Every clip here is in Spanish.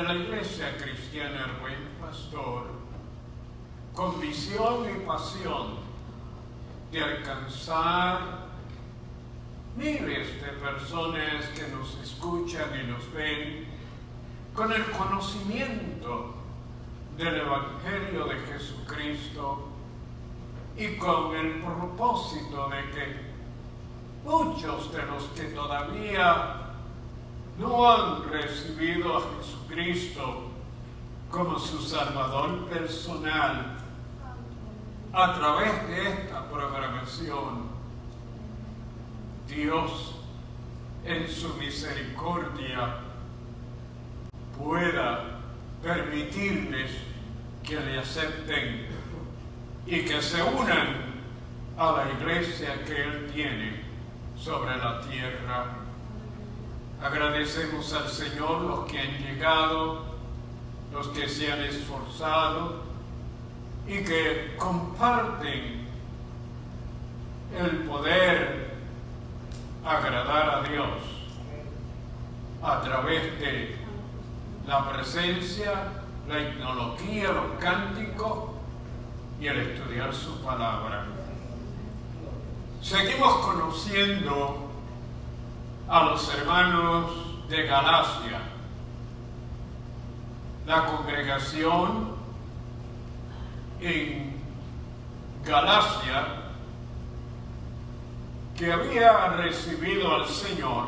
de la Iglesia Cristiana El Buen Pastor, con visión y pasión de alcanzar miles de personas que nos escuchan y nos ven con el conocimiento del Evangelio de Jesucristo y con el propósito de que muchos de los que todavía no han recibido a Jesucristo como su Salvador personal, a través de esta programación, Dios en su misericordia pueda permitirles que le acepten y que se unan a la iglesia que Él tiene sobre la tierra. Agradecemos al Señor los que han llegado, los que se han esforzado y que comparten el poder agradar a Dios a través de la presencia, la etnología, los cánticos y el estudiar su palabra. Seguimos conociendo a los hermanos de Galacia, la congregación en Galacia que había recibido al Señor,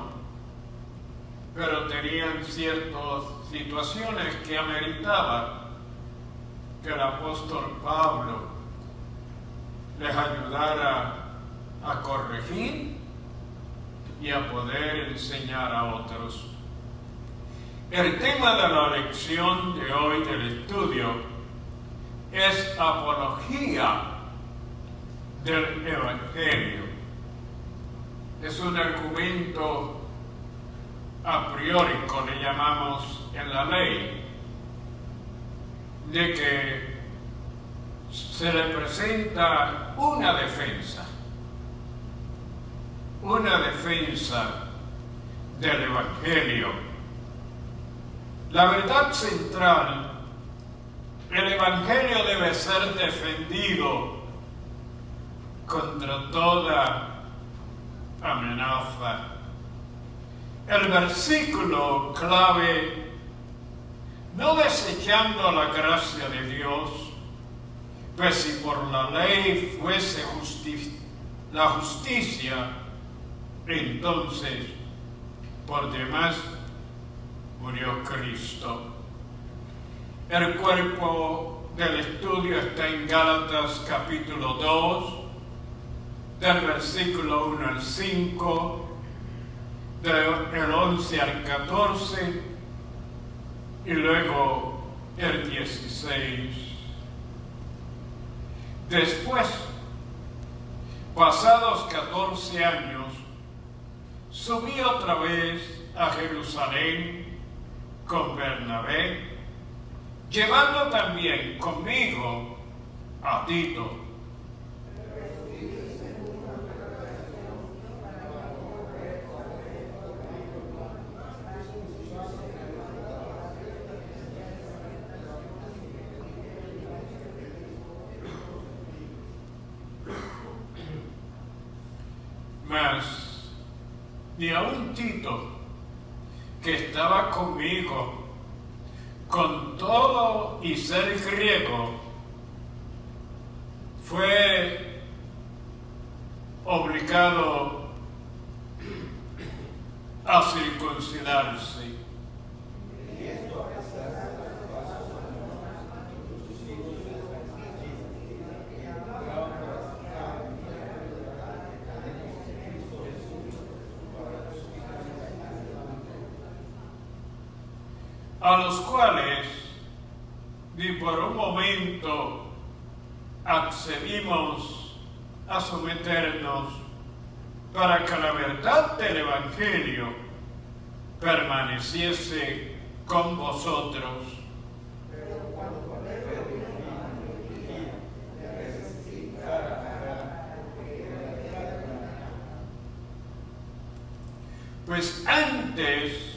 pero tenían ciertas situaciones que ameritaban que el apóstol Pablo les ayudara a corregir y a poder enseñar a otros. El tema de la lección de hoy del estudio es apología del Evangelio. Es un argumento a priori, le llamamos en la ley, de que se le presenta una defensa del Evangelio. La verdad central, el Evangelio debe ser defendido contra toda amenaza. El versículo clave: no desechando la gracia de Dios, pues si por la ley fuese la justicia, entonces por demás murió Cristo. El cuerpo del estudio está en Gálatas capítulo 2, del versículo 1 al 5, del 11 al 14 y luego el 16. Después, pasados 14 años, subí otra vez a Jerusalén con Bernabé, llevando también conmigo a Tito. Mas ni aun Tito, que estaba conmigo, con todo y ser griego, fue obligado a circuncidarse. A los cuales ni por un momento accedimos a someternos para que la verdad del Evangelio permaneciese con vosotros. Pues antes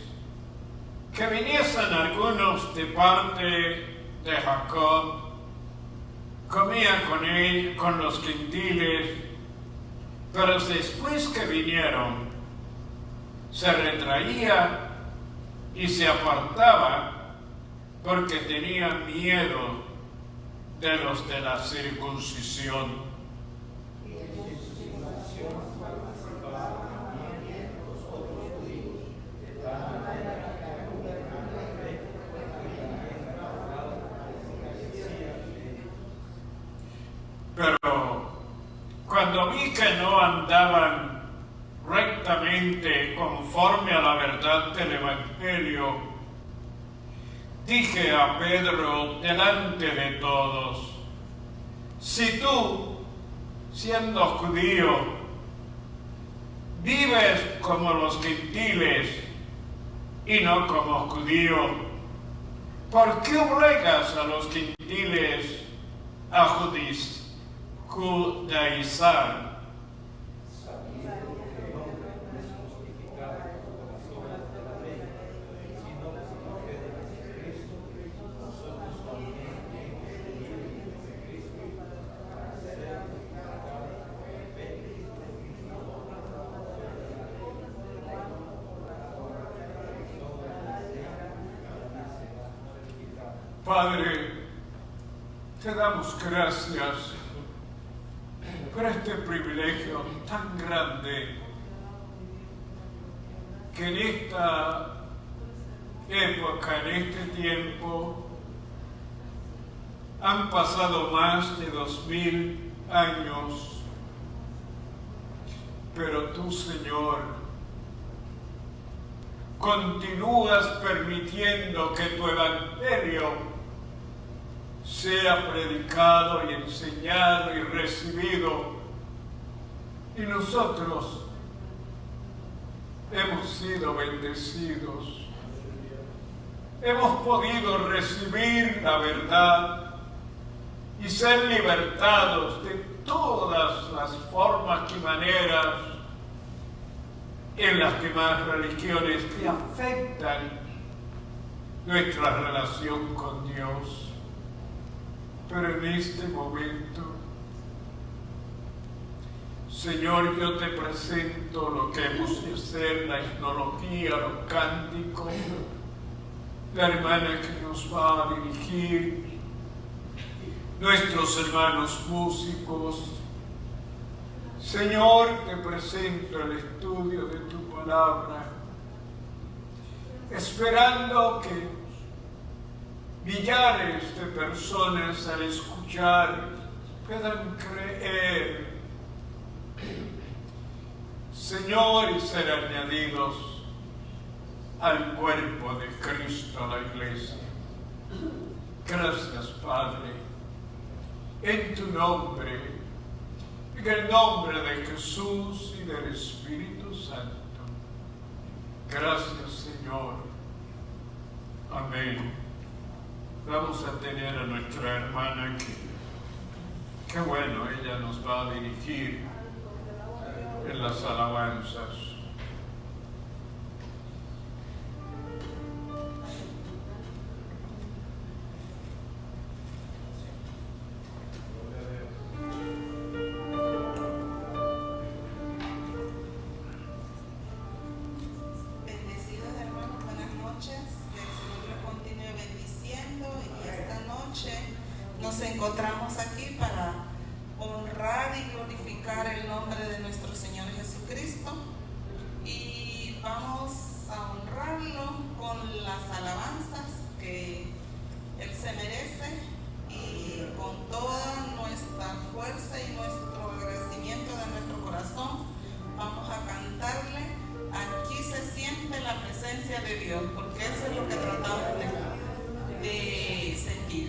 que viniesen algunos de parte de Jacob, comía con él, con los gentiles, pero después que vinieron, se retraía y se apartaba porque tenía miedo de los de la circuncisión. Pero cuando vi que no andaban rectamente conforme a la verdad del Evangelio, dije a Pedro delante de todos: si tú, siendo judío, vives como los gentiles y no como judío, ¿por qué obligas a los gentiles a judaizar? Padre, te damos gracias por este privilegio tan grande que en esta época, en este tiempo, han pasado más de 2000 años, pero tú, Señor, continúas permitiendo que tu Evangelio sea predicado y enseñado y recibido, y nosotros hemos sido bendecidos, hemos podido recibir la verdad y ser libertados de todas las formas y maneras en las demás religiones que afectan nuestra relación con Dios. Pero en este momento, Señor, yo te presento lo que hemos de hacer, la etnología, los cánticos, la hermana que nos va a dirigir, nuestros hermanos músicos. Señor, te presento el estudio de tu palabra, esperando que millares de personas al escuchar puedan creer, Señor, y ser añadidos al cuerpo de Cristo, la Iglesia. Gracias, Padre, en tu nombre, en el nombre de Jesús y del Espíritu Santo. Gracias, Señor. Amén. Vamos a tener a nuestra hermana que, qué bueno, ella nos va a dirigir en las alabanzas. Nos encontramos aquí para honrar y glorificar el nombre de nuestro Señor Jesucristo, y vamos a honrarlo con las alabanzas que Él se merece, y con toda nuestra fuerza y nuestro agradecimiento de nuestro corazón vamos a cantarle. Aquí se siente la presencia de Dios, porque eso es lo que tratamos de sentir.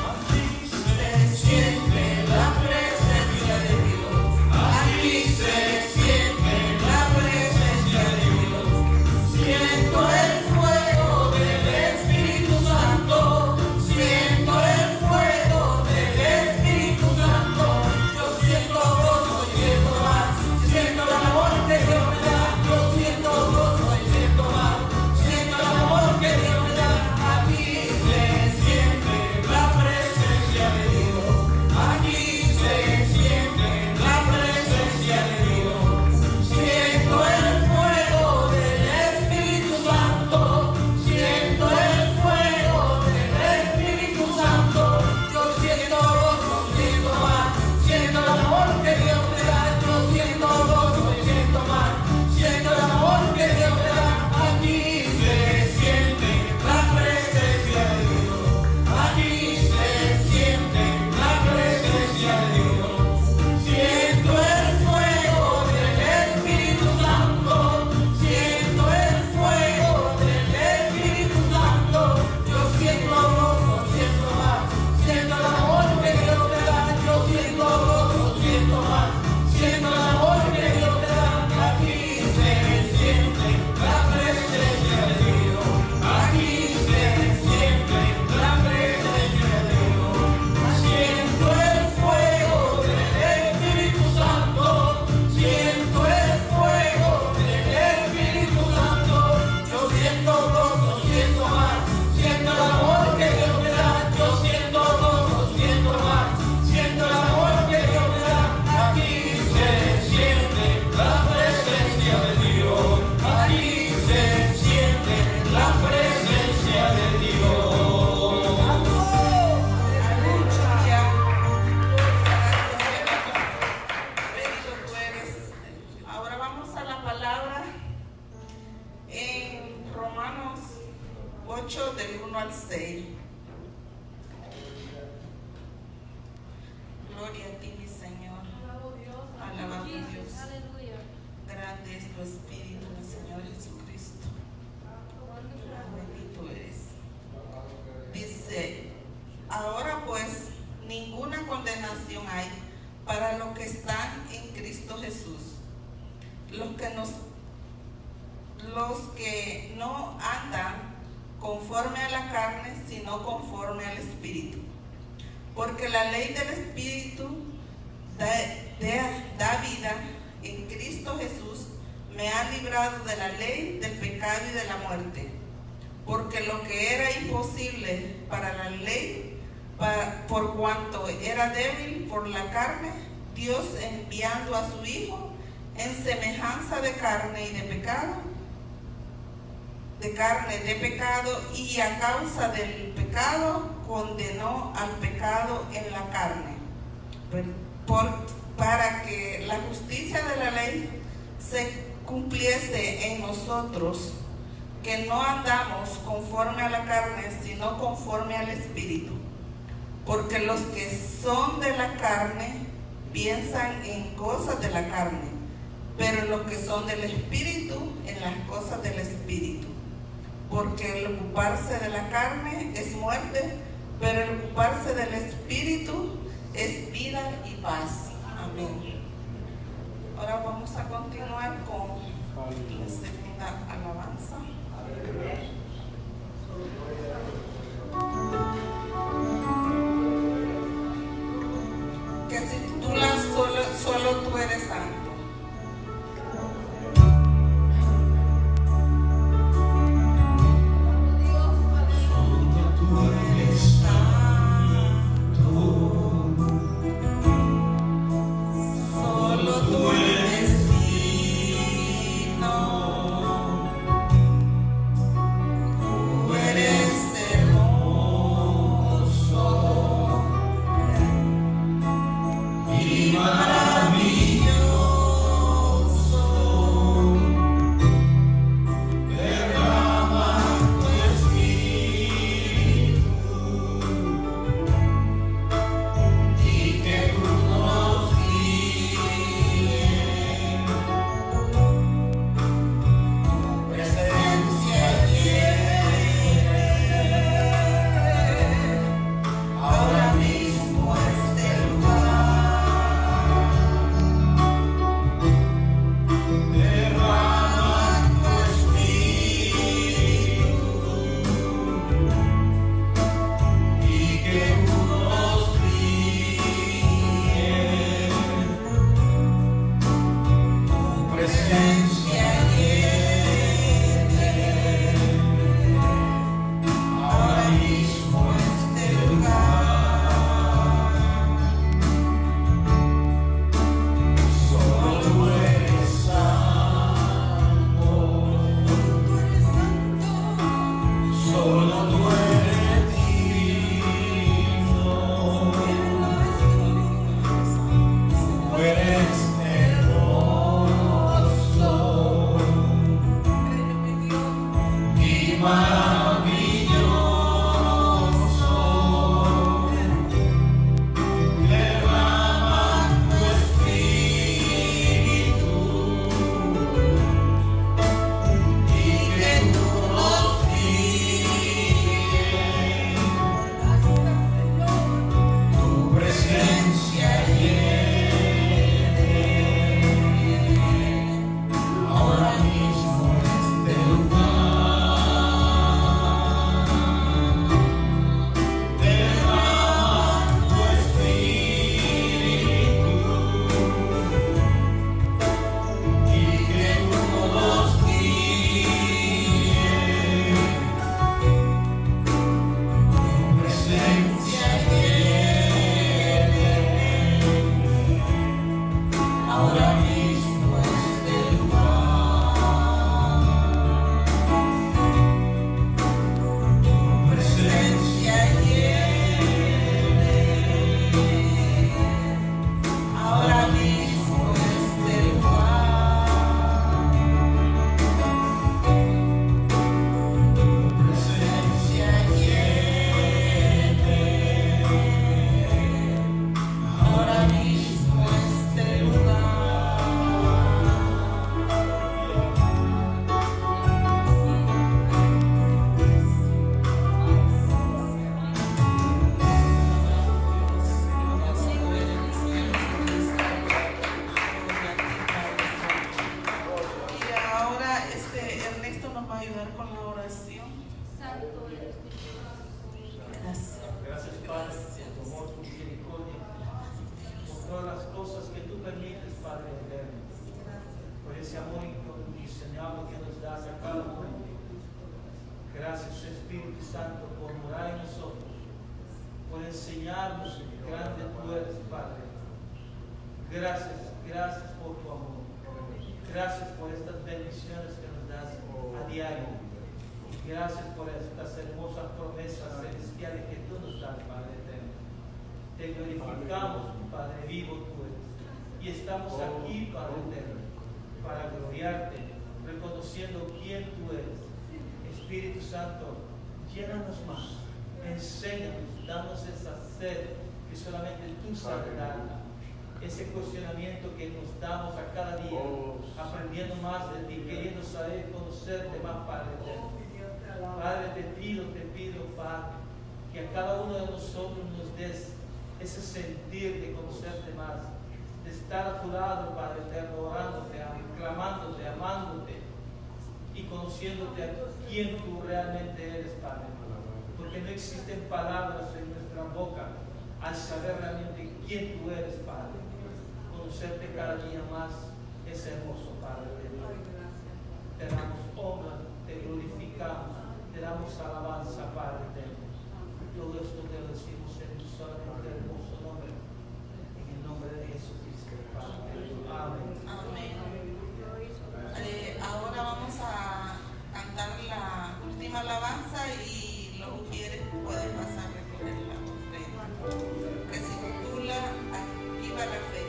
Aquí se siente la presencia de Dios. Aquí se siente la presencia de Dios. Siento el 8 del 1 al 6. Gloria a ti, mi Señor. Alabado Dios. Grande es tu Espíritu, mi Señor Jesucristo. Bendito eres. Dice, ahora pues ninguna condenación hay para los que están en Cristo Jesús, los que no andan conforme a la carne, sino conforme al Espíritu. Porque la ley del Espíritu da vida en Cristo Jesús me ha librado de la ley, del pecado y de la muerte. Porque lo que era imposible para la ley, por cuanto era débil por la carne, Dios enviando a su Hijo en semejanza de carne y de pecado, y a causa del pecado condenó al pecado en la carne, para que la justicia de la ley se cumpliese en nosotros, que no andamos conforme a la carne, sino conforme al Espíritu. Porque los que son de la carne piensan en cosas de la carne, pero los que son del Espíritu en las cosas del Espíritu. Porque el ocuparse de la carne es muerte, pero el ocuparse del Espíritu es vida y paz. Amén. Ahora vamos a continuar con la segunda alabanza. Que se titula Solo tú eres santo. Espíritu Santo, por morar en nosotros, por enseñarnos qué grande tú eres, Padre. Gracias por tu amor. Gracias por estas bendiciones que nos das a diario. Gracias por estas hermosas promesas celestiales que tú nos das, Padre eterno. Te glorificamos, Padre vivo tú eres. Y estamos aquí, Padre eterno, para gloriarte, reconociendo quién tú eres. Espíritu Santo, llénanos más, enséñanos, danos esa sed que solamente tú sabes dar. Ese cuestionamiento que nos damos a cada día, aprendiendo más de ti, queriendo saber, conocerte más, Padre eterno. Padre, te pido, Padre, que a cada uno de nosotros nos des ese sentir de conocerte más, de estar a tu lado, Padre eterno, orándote, clamándote, amándote y conociéndote a quién tú realmente eres, Padre. Porque no existen palabras en nuestra boca al saber realmente quién tú eres, Padre. Conocerte cada día más es hermoso, Padre. Te damos honra, te glorificamos, te damos alabanza, Padre eterno. Todo esto te lo decimos en tu solamente hermoso nombre, en el nombre de Jesucristo, Padre. Amén. Amén. Ahora vamos a cantar la última alabanza y los mujeres pueden pasar a recoger la ofrenda, que se titula Viva la Fe.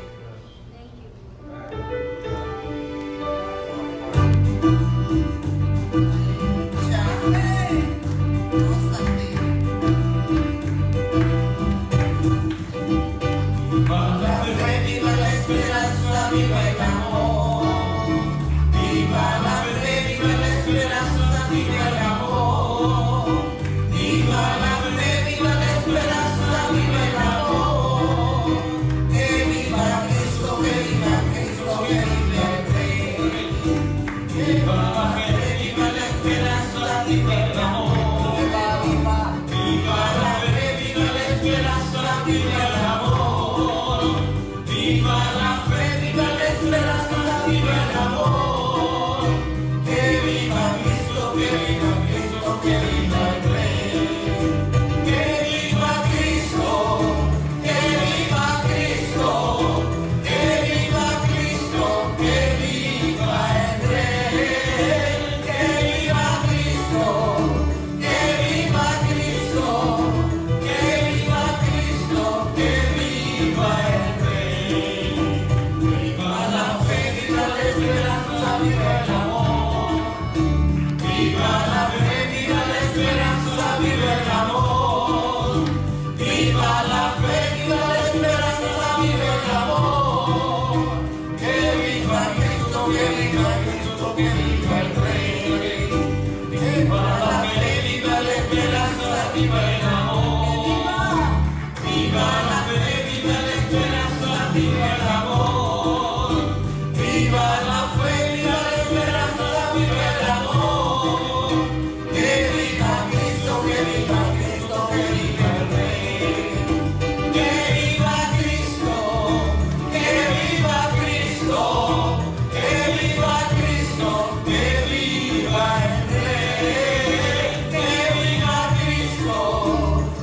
Viva el amor, viva la fe, viva la esperanza, viva el amor, viva la fe, viva la esperanza, viva el amor, que viva Cristo, que viva Cristo, que viva el Rey, viva la fe, viva la esperanza, viva el amor, viva la fe, viva la esperanza, viva el amor, viva la fe, viva la esperanza, viva el amor, que viva Cristo, que viva Cristo, que viva el Rey, que viva Cristo, que viva Cristo, que viva Cristo, que viva el Rey, que viva Cristo, que viva Cristo, que viva Cristo, que viva el Rey. Viva la fe, viva la esperanza, viva el amor. Viva la fe, viva la esperanza, viva el amor. Viva la fe, viva la esperanza, viva el amor. Que viva Cristo, que viva Cristo, que viva el Rey. Viva la fe, viva la esperanza, viva el amor. Viva la fe, viva la esperanza, viva el amor. Viva la fe, viva la esperanza, viva el amor. Que viva Cristo, que viva Cristo, que viva el Rey. Que viva Cristo, que viva Cristo, que viva Cristo, que viva el Rey. Que viva Cristo,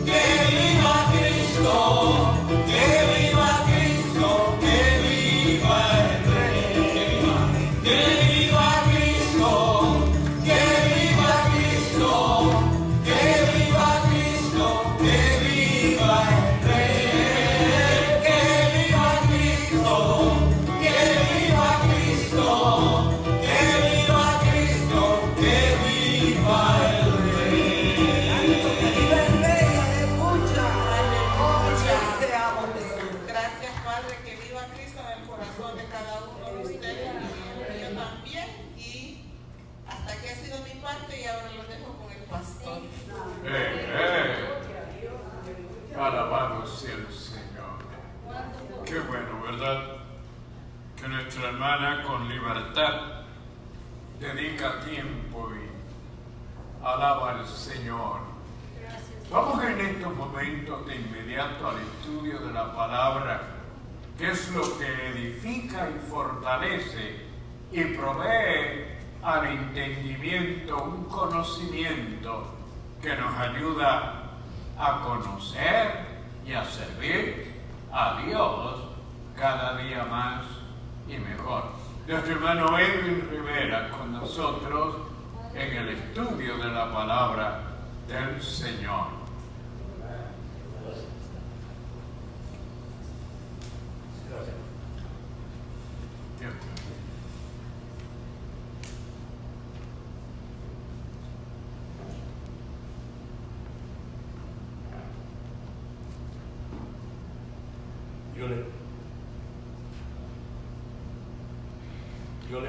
que viva Cristo, que viva Cristo, que viva el Rey. Que viva Cristo, que viva Cristo, que viva Cristo, que viva el Rey. Que viva Cristo, que viva Cristo, que viva Cristo, que viva el Rey. Gracias, Padre, que viva Cristo en el corazón de cada uno de ustedes y yo también. Y hasta aquí ha sido mi parte y ahora lo dejo con el pastor. Alabado sea el Señor. Qué bueno, ¿verdad? Que nuestra hermana con libertad dedica tiempo y alaba al Señor. Vamos en estos momentos de inmediato al estudio de la palabra, que es lo que edifica y fortalece y provee al entendimiento un conocimiento que nos ayuda a conocer y a servir a Dios cada día más y mejor. Nuestro hermano Edwin Rivera con nosotros en el estudio de la palabra del Señor.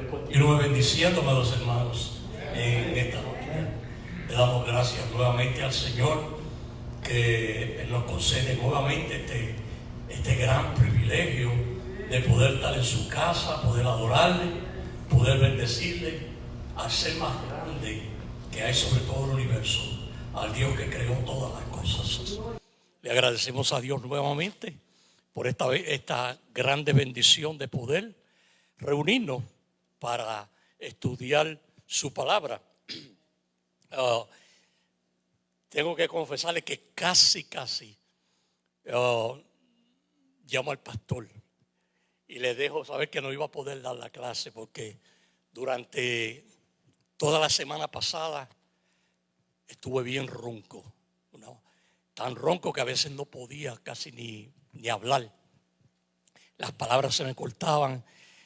Continúe bendiciendo, amados hermanos, en esta noche. Le damos gracias nuevamente al Señor que Él nos concede nuevamente este gran privilegio de poder estar en su casa, poder adorarle, poder bendecirle al ser más grande que hay sobre todo el universo, al Dios que creó todas las cosas. Le agradecemos a Dios nuevamente por esta grande bendición de poder reunirnos para estudiar su palabra. Tengo que confesarle que casi llamo al pastor y le dejo saber que no iba a poder dar la clase porque durante toda la semana pasada estuve bien ronco, ¿no? Tan ronco que a veces no podía casi ni hablar. Las palabras se me cortaban.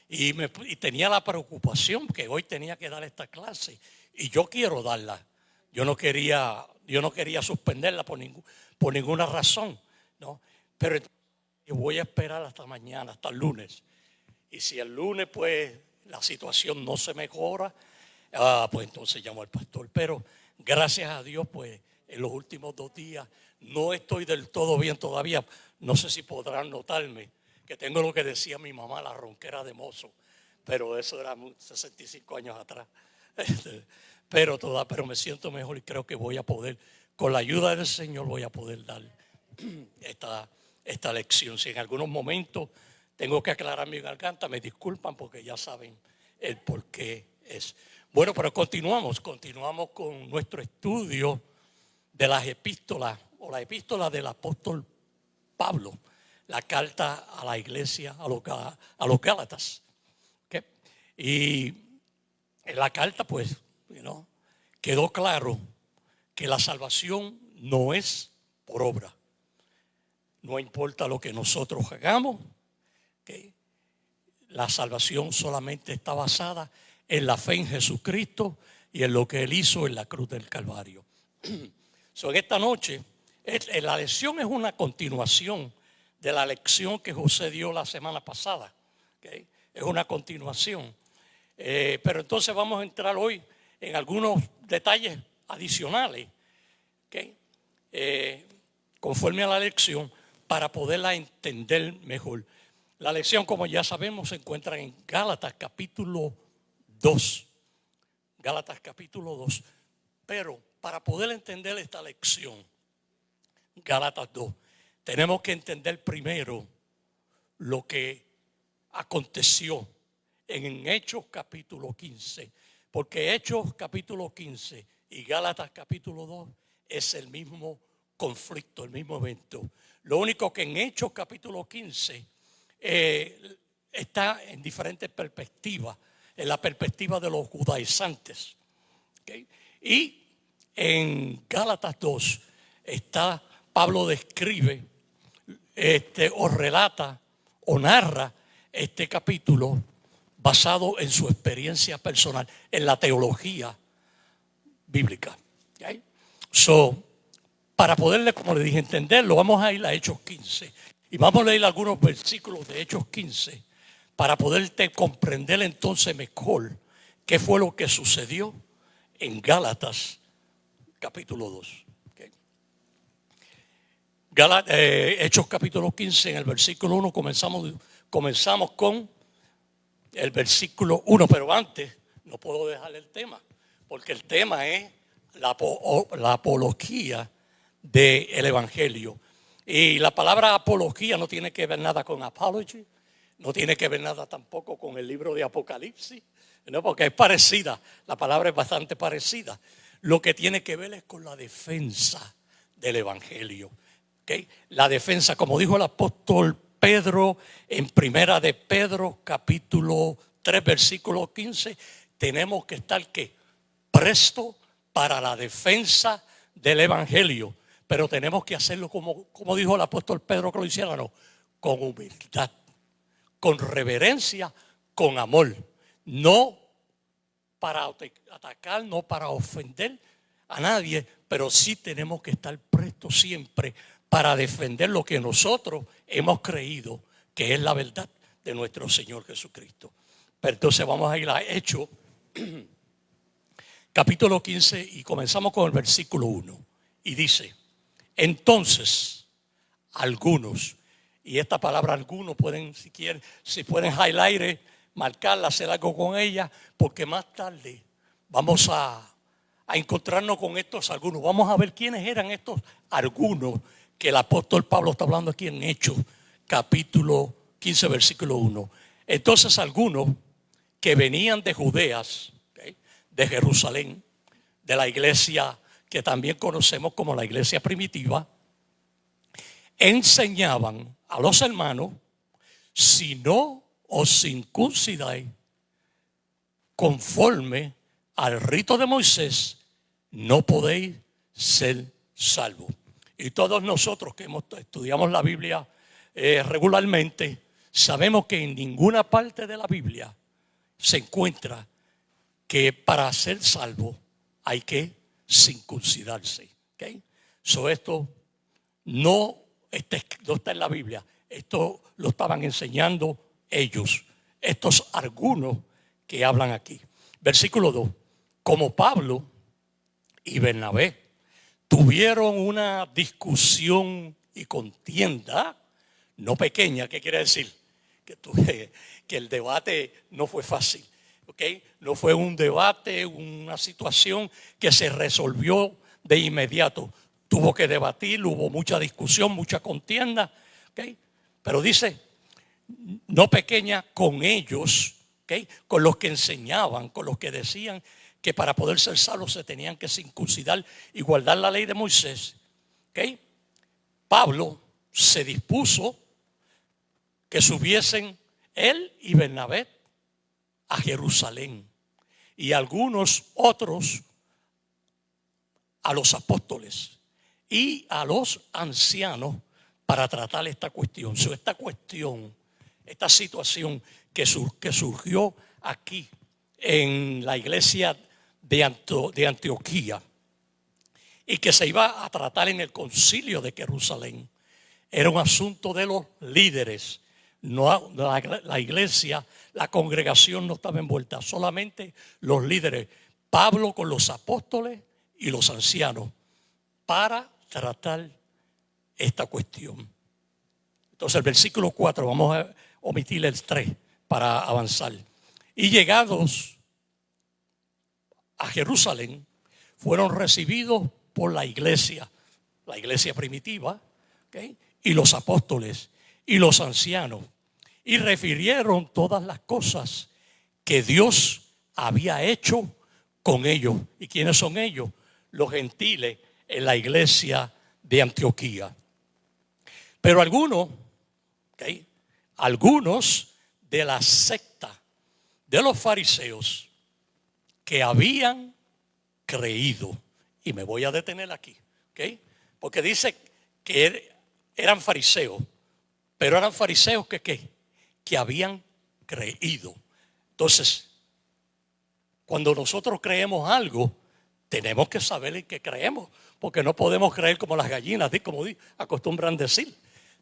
Y tenía la preocupación que hoy tenía que dar esta clase y yo quiero darla. Yo no quería suspenderla por ninguna razón, ¿no? Pero voy a esperar hasta mañana, hasta el lunes. Y si el lunes pues la situación no se mejora, pues entonces llamo al pastor. Pero gracias a Dios pues en los últimos 2 días no estoy del todo bien todavía. No sé si podrán notarme que tengo lo que decía mi mamá, la ronquera de mozo, pero eso era 65 años atrás. Pero me siento mejor y creo que voy a poder, con la ayuda del Señor, voy a poder dar esta lección. Si en algunos momentos tengo que aclarar mi garganta, me disculpan porque ya saben el por qué es. Bueno, pero continuamos con nuestro estudio de las epístolas o la epístola del apóstol Pablo. La carta a la iglesia, a los Gálatas. ¿Okay? Y en la carta, pues, quedó claro que la salvación no es por obra. No importa lo que nosotros hagamos, ¿okay? La salvación solamente está basada en la fe en Jesucristo y en lo que Él hizo en la cruz del Calvario. En esta noche, la lección es una continuación de la lección que José dio la semana pasada. ¿Okay? Es una continuación. Pero entonces vamos a entrar hoy en algunos detalles adicionales, ¿okay? Conforme a la lección, para poderla entender mejor. La lección, como ya sabemos, se encuentra en Gálatas capítulo 2. Gálatas capítulo 2. Pero para poder entender esta lección, Gálatas 2, tenemos que entender primero lo que aconteció en Hechos capítulo 15. Porque Hechos capítulo 15 y Gálatas capítulo 2 es el mismo conflicto, el mismo evento. Lo único que en Hechos capítulo 15 está en diferentes perspectivas. En la perspectiva de los judaizantes. ¿Okay? Y en Gálatas 2 Pablo describe o relata o narra este capítulo basado en su experiencia personal, en la teología bíblica. ¿Okay? Para poderle, como le dije, entenderlo, vamos a ir a Hechos 15 y vamos a leer algunos versículos de Hechos 15 para poderte comprender entonces mejor qué fue lo que sucedió en Gálatas capítulo 2. Hechos capítulo 15, en el versículo 1 comenzamos con el versículo 1, pero antes no puedo dejar el tema, porque el tema es la apología del Evangelio. Y la palabra apología no tiene que ver nada con apology, no tiene que ver nada tampoco con el libro de Apocalipsis, ¿no? Porque es parecida, la palabra es bastante parecida. lo que tiene que ver es con la defensa del evangelio. ¿Okay? La defensa, como dijo el apóstol Pedro en primera de Pedro, capítulo 3, versículo 15, tenemos que estar ¿qué? Presto para la defensa del evangelio. Pero tenemos que hacerlo como dijo el apóstol Pedro que lo hiciéramos, con humildad, con reverencia, con amor. No para atacar, no para ofender a nadie, pero sí tenemos que estar prestos siempre para defender lo que nosotros hemos creído que es la verdad de nuestro Señor Jesucristo. Pero entonces vamos a ir a Hechos, capítulo 15, y comenzamos con el versículo 1. Y dice, entonces, algunos, y esta palabra algunos pueden, si quieren, si pueden highlight, marcarla, hacer algo con ella, porque más tarde vamos a encontrarnos con estos algunos. Vamos a ver quiénes eran estos algunos que el apóstol Pablo está hablando aquí en Hechos, capítulo 15, versículo 1. Entonces algunos que venían de Judeas, ¿okay? De Jerusalén, de la iglesia que también conocemos como la iglesia primitiva, enseñaban a los hermanos, si no os circuncidáis conforme al rito de Moisés, no podéis ser salvos. Y todos nosotros que estudiamos la Biblia regularmente, sabemos que en ninguna parte de la Biblia se encuentra que para ser salvo hay que circuncidarse. ¿Okay? Esto no está en la Biblia. Esto lo estaban enseñando ellos, estos algunos que hablan aquí. Versículo 2. Como Pablo y Bernabé tuvieron una discusión y contienda, no pequeña, ¿qué quiere decir? Que el debate no fue fácil, ¿okay? No fue un debate, una situación que se resolvió de inmediato. Tuvo que debatir, hubo mucha discusión, mucha contienda, ¿okay? Pero dice, no pequeña, con ellos, ¿okay? Con los que enseñaban, con los que decían que para poder ser salvos se tenían que circuncidar y guardar la ley de Moisés. ¿Okay? Pablo se dispuso que subiesen él y Bernabé a Jerusalén y algunos otros a los apóstoles y a los ancianos para tratar esta cuestión. Esta situación que surgió aquí en la iglesia de Antioquía y que se iba a tratar en el concilio de Jerusalén, era un asunto de los líderes. No, la iglesia, la congregación no estaba envuelta, solamente los líderes, Pablo con los apóstoles y los ancianos, para tratar esta cuestión. Entonces el versículo 4, vamos a omitir el 3 para avanzar. Y llegados a Jerusalén, fueron recibidos por la iglesia primitiva, ¿okay? Y los apóstoles y los ancianos, y refirieron todas las cosas que Dios había hecho con ellos. ¿Y quiénes son ellos? Los gentiles en la iglesia de Antioquía. Pero algunos, ¿okay? Algunos de la secta de los fariseos que habían creído, y me voy a detener aquí, ¿okay? Porque dice que eran fariseos, pero eran fariseos que habían creído. Entonces, cuando nosotros creemos algo, tenemos que saber en qué creemos, porque no podemos creer como las gallinas, como acostumbran decir.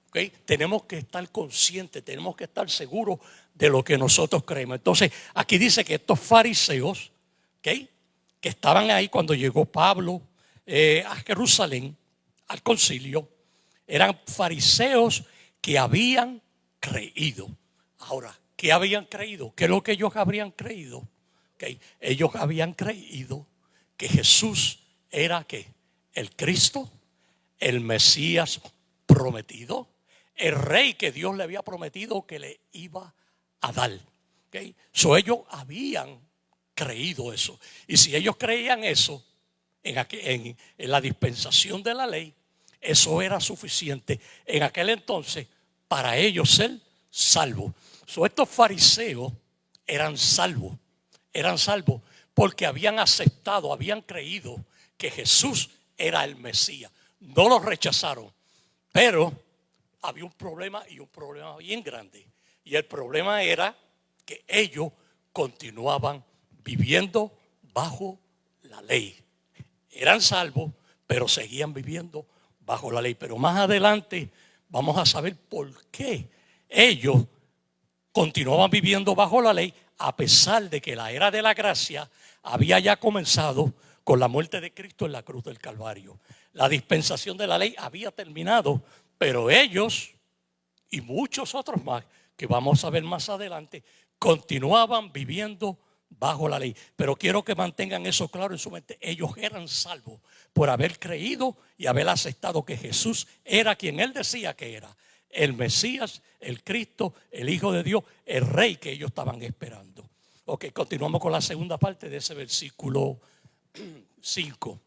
¿Okay? Tenemos que estar conscientes, tenemos que estar seguros de lo que nosotros creemos. Entonces, aquí dice que estos fariseos, ¿okay? Que estaban ahí cuando llegó Pablo a Jerusalén, al concilio, eran fariseos que habían creído. Ahora, ¿qué habían creído? ¿Qué es lo que ellos habrían creído? ¿Okay? Ellos habían creído que Jesús era ¿qué? El Cristo, el Mesías prometido, el rey que Dios le había prometido que le iba a dar. ¿Okay? Ellos habían creído eso. Y si ellos creían eso, en la dispensación de la ley, eso era suficiente en aquel entonces para ellos ser salvos. Estos fariseos eran salvos porque habían aceptado, habían creído que Jesús era el Mesías. No lo rechazaron, pero había un problema, y un problema bien grande. Y el problema era que ellos continuaban viviendo bajo la ley. Eran salvos, pero seguían viviendo bajo la ley. Pero más adelante vamos a saber por qué ellos continuaban viviendo bajo la ley, a pesar de que la era de la gracia había ya comenzado con la muerte de Cristo en la cruz del Calvario. La dispensación de la ley había terminado, pero ellos y muchos otros más, que vamos a ver más adelante, continuaban viviendo bajo la ley. Pero quiero que mantengan eso claro en su mente. Ellos eran salvos por haber creído y haber aceptado que Jesús era quien Él decía que era: el Mesías, el Cristo, el Hijo de Dios, el Rey que ellos estaban esperando. Ok, continuamos con la segunda parte de ese versículo 5.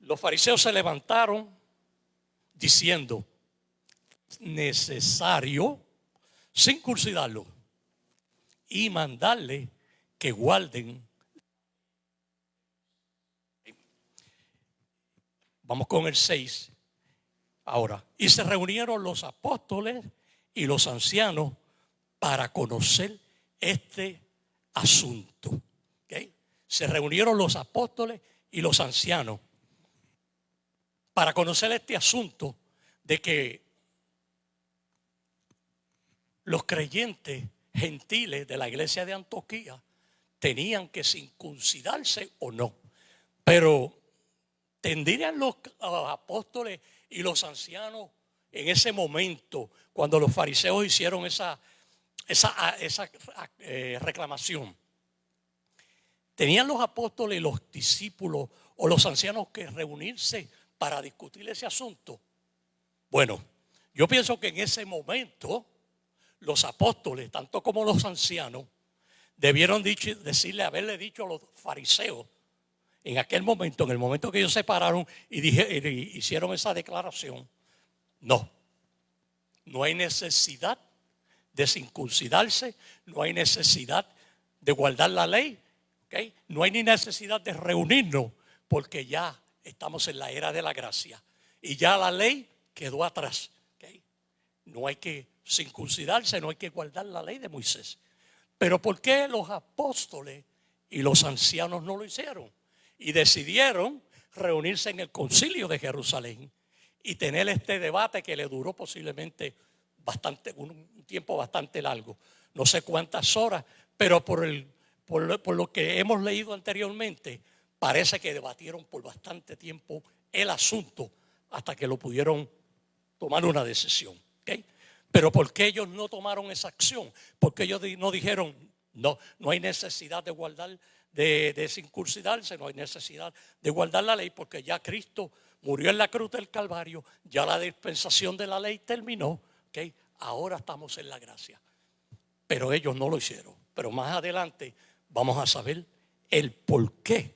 Los fariseos se levantaron diciendo: necesario circuncidarlo y mandarle que guarden. Vamos con el 6 ahora. Y se reunieron los apóstoles y los ancianos para conocer este asunto. ¿Okay? Se reunieron los apóstoles y los ancianos para conocer este asunto de que los creyentes gentiles de la iglesia de Antioquía tenían que circuncidarse o no. Pero ¿tendrían los apóstoles y los ancianos en ese momento, cuando los fariseos hicieron esa reclamación, tenían los apóstoles y los discípulos o los ancianos que reunirse para discutir ese asunto? Bueno, yo pienso que en ese momento los apóstoles, tanto como los ancianos, debieron haberle dicho a los fariseos en aquel momento, en el momento que ellos se pararon y hicieron esa declaración: no hay necesidad de circuncidarse, no hay necesidad de guardar la ley, ¿okay? No hay ni necesidad de reunirnos, porque ya estamos en la era de la gracia y ya la ley quedó atrás. ¿Okay? No hay que circuncidarse, no hay que guardar la ley de Moisés. Pero ¿por qué los apóstoles y los ancianos no lo hicieron? Y decidieron reunirse en el concilio de Jerusalén y tener este debate que le duró posiblemente un tiempo bastante largo, no sé cuántas horas, pero por lo que hemos leído anteriormente, parece que debatieron por bastante tiempo el asunto hasta que lo pudieron tomar una decisión. ¿Okay? Pero ¿por qué ellos no tomaron esa acción? Porque ellos no dijeron: no hay necesidad de guardar, de circuncidarse, no hay necesidad de guardar la ley, porque ya Cristo murió en la cruz del Calvario, ya la dispensación de la ley terminó, ¿okay? Ahora estamos en la gracia. Pero ellos no lo hicieron. Pero más adelante vamos a saber el por qué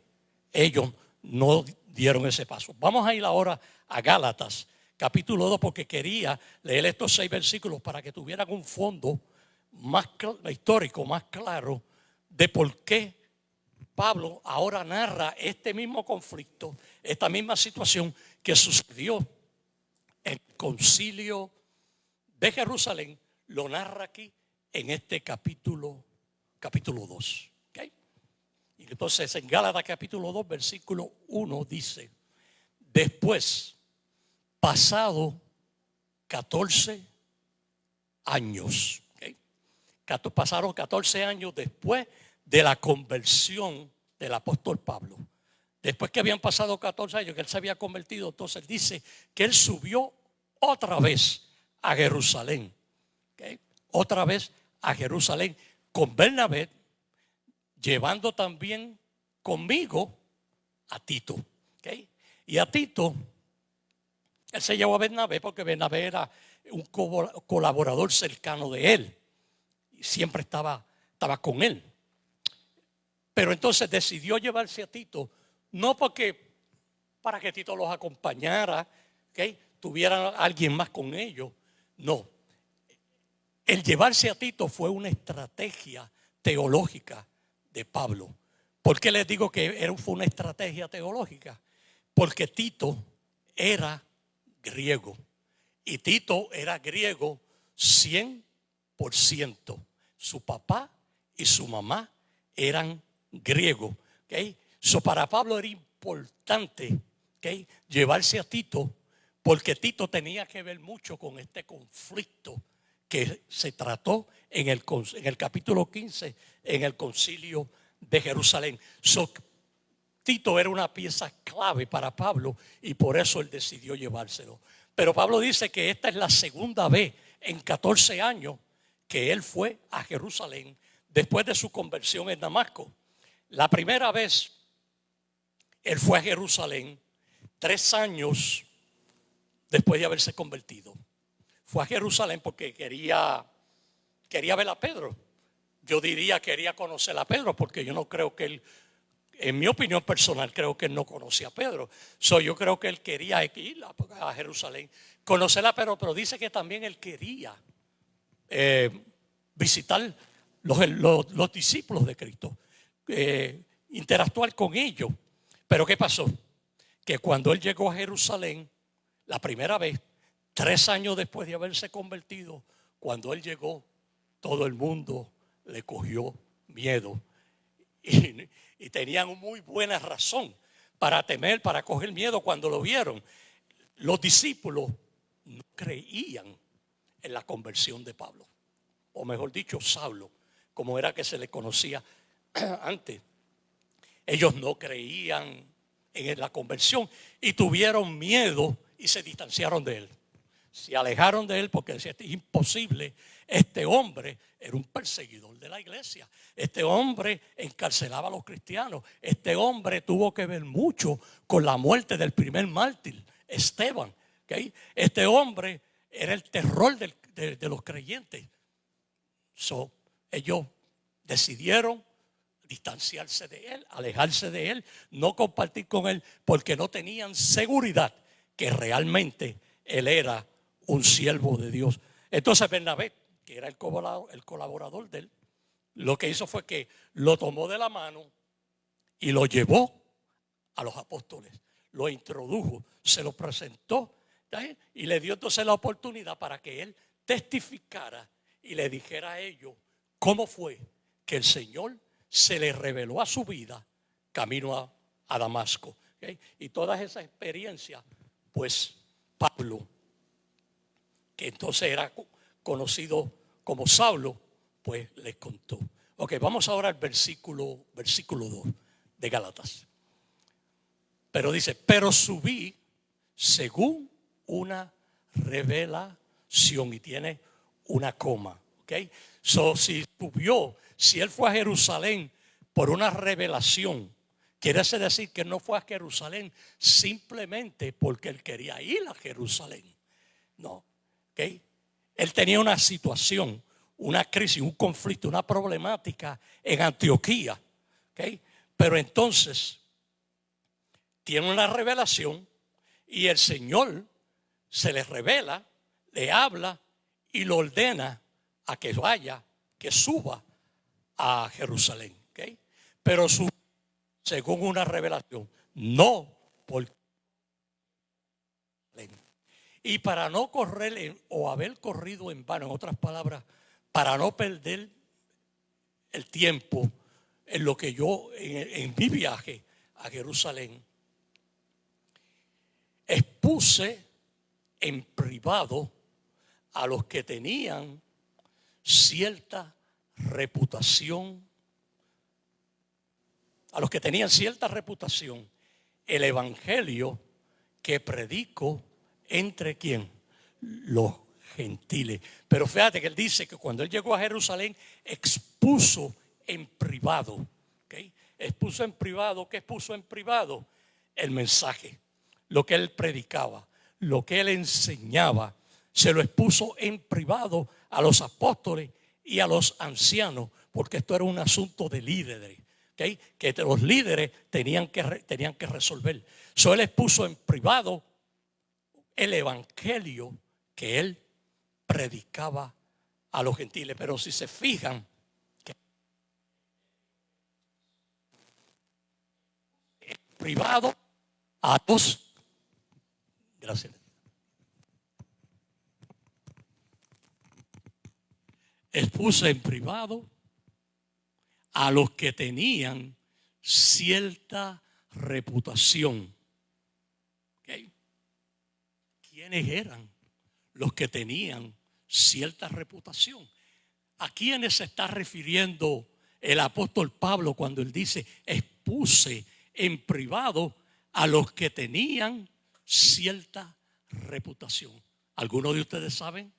ellos no dieron ese paso. Vamos a ir ahora a Gálatas capítulo 2, porque quería leer estos 6 versículos para que tuvieran un fondo más histórico, más claro de por qué Pablo ahora narra este mismo conflicto, esta misma situación que sucedió en el concilio de Jerusalén. Lo narra aquí en este capítulo 2. ¿Okay? Y entonces en Gálatas capítulo 2 versículo 1 dice: después, pasado 14 años, ¿okay? Pasaron 14 años después de la conversión del apóstol Pablo. Después que habían pasado 14 años que él se había convertido, entonces dice que él subió otra vez a Jerusalén. ¿Okay? Otra vez a Jerusalén con Bernabé, llevando también conmigo a Tito. ¿Okay? Y a Tito, él se llevó a Bernabé porque Bernabé era un colaborador cercano de él y siempre estaba con él. Pero entonces decidió llevarse a Tito, no para que Tito los acompañara, ¿okay? Tuviera alguien más con ellos. No. El llevarse a Tito fue una estrategia teológica de Pablo. ¿Por qué les digo que fue una estrategia teológica? Porque Tito era griego. Y Tito era griego 100%. Su papá y su mamá eran griegos. ¿Okay? Para Pablo era importante, ¿okay?, llevarse a Tito, porque Tito tenía que ver mucho con este conflicto que se trató en el capítulo 15, en el concilio de Jerusalén. Tito era una pieza clave para Pablo y por eso él decidió llevárselo. Pero Pablo dice que esta es la segunda vez en 14 años que él fue a Jerusalén después de su conversión en Damasco. La primera vez él fue a Jerusalén 3 años después de haberse convertido. Fue a Jerusalén porque quería ver a Pedro. Yo diría quería conocer a Pedro, porque yo no creo que él, en mi opinión personal, creo que él no conocía a Pedro. Yo creo que él quería ir a Jerusalén, conocer a Pedro, pero dice que también él quería visitar los discípulos de Cristo, interactuar con ellos. Pero ¿qué pasó? Que cuando él llegó a Jerusalén, la primera vez, 3 años después de haberse convertido, cuando él llegó, todo el mundo le cogió miedo. Y tenían muy buena razón para temer, para coger miedo cuando lo vieron. Los discípulos no creían en la conversión de Pablo. O mejor dicho, Saulo, como era que se le conocía antes. Ellos no creían en la conversión y tuvieron miedo y se distanciaron de él. Se alejaron de él porque decía, es imposible. Este hombre era un perseguidor de la iglesia. Este hombre encarcelaba a los cristianos. Este hombre tuvo que ver mucho con la muerte del primer mártir, Esteban. ¿Okay? Este hombre era el terror de los creyentes. Ellos decidieron distanciarse de él, alejarse de él, no compartir con él, porque no tenían seguridad que realmente él era un siervo de Dios. Entonces Bernabé, que era el colaborador de él, lo que hizo fue que lo tomó de la mano y lo llevó a los apóstoles, lo introdujo, se lo presentó, ¿sí?, y le dio entonces la oportunidad para que él testificara y le dijera a ellos cómo fue que el Señor se le reveló a su vida camino a Damasco. ¿Okay? Y todas esas experiencias, pues Pablo, que entonces era conocido como Saulo, pues les contó. Ok, vamos ahora al versículo 2 de Gálatas. Pero dice, pero subí según una revelación, y tiene una coma. Ok, si subió, si él fue a Jerusalén por una revelación, quiere decir que no fue a Jerusalén simplemente porque él quería ir a Jerusalén. No, ¿okay? Él tenía una situación, una crisis, un conflicto, una problemática en Antioquía. ¿Okay? Pero entonces tiene una revelación y el Señor se le revela, le habla y lo ordena a que vaya, que suba a Jerusalén. ¿Okay? Pero según una revelación, no por. Y para no correr o haber corrido en vano, en otras palabras, para no perder el tiempo en lo que yo, en mi viaje a Jerusalén, expuse en privado a los que tenían cierta reputación, el evangelio que predico entre ¿quién? Los gentiles. Pero fíjate que él dice que cuando él llegó a Jerusalén expuso en privado. ¿Okay? Expuso en privado. ¿Qué expuso en privado? El mensaje, lo que él predicaba, lo que él enseñaba. Se lo expuso en privado a los apóstoles y a los ancianos, porque esto era un asunto de líderes. ¿Ok? ¿okay? Que los líderes tenían que resolver. So, él expuso en privado el evangelio que él predicaba a los gentiles. Pero si se fijan, que en privado a todos. Gracias. Expuso en privado a los que tenían cierta reputación. ¿Okay? ¿Quiénes eran los que tenían cierta reputación? ¿A quiénes se está refiriendo el apóstol Pablo cuando él dice expuse en privado a los que tenían cierta reputación? ¿Algunos de ustedes saben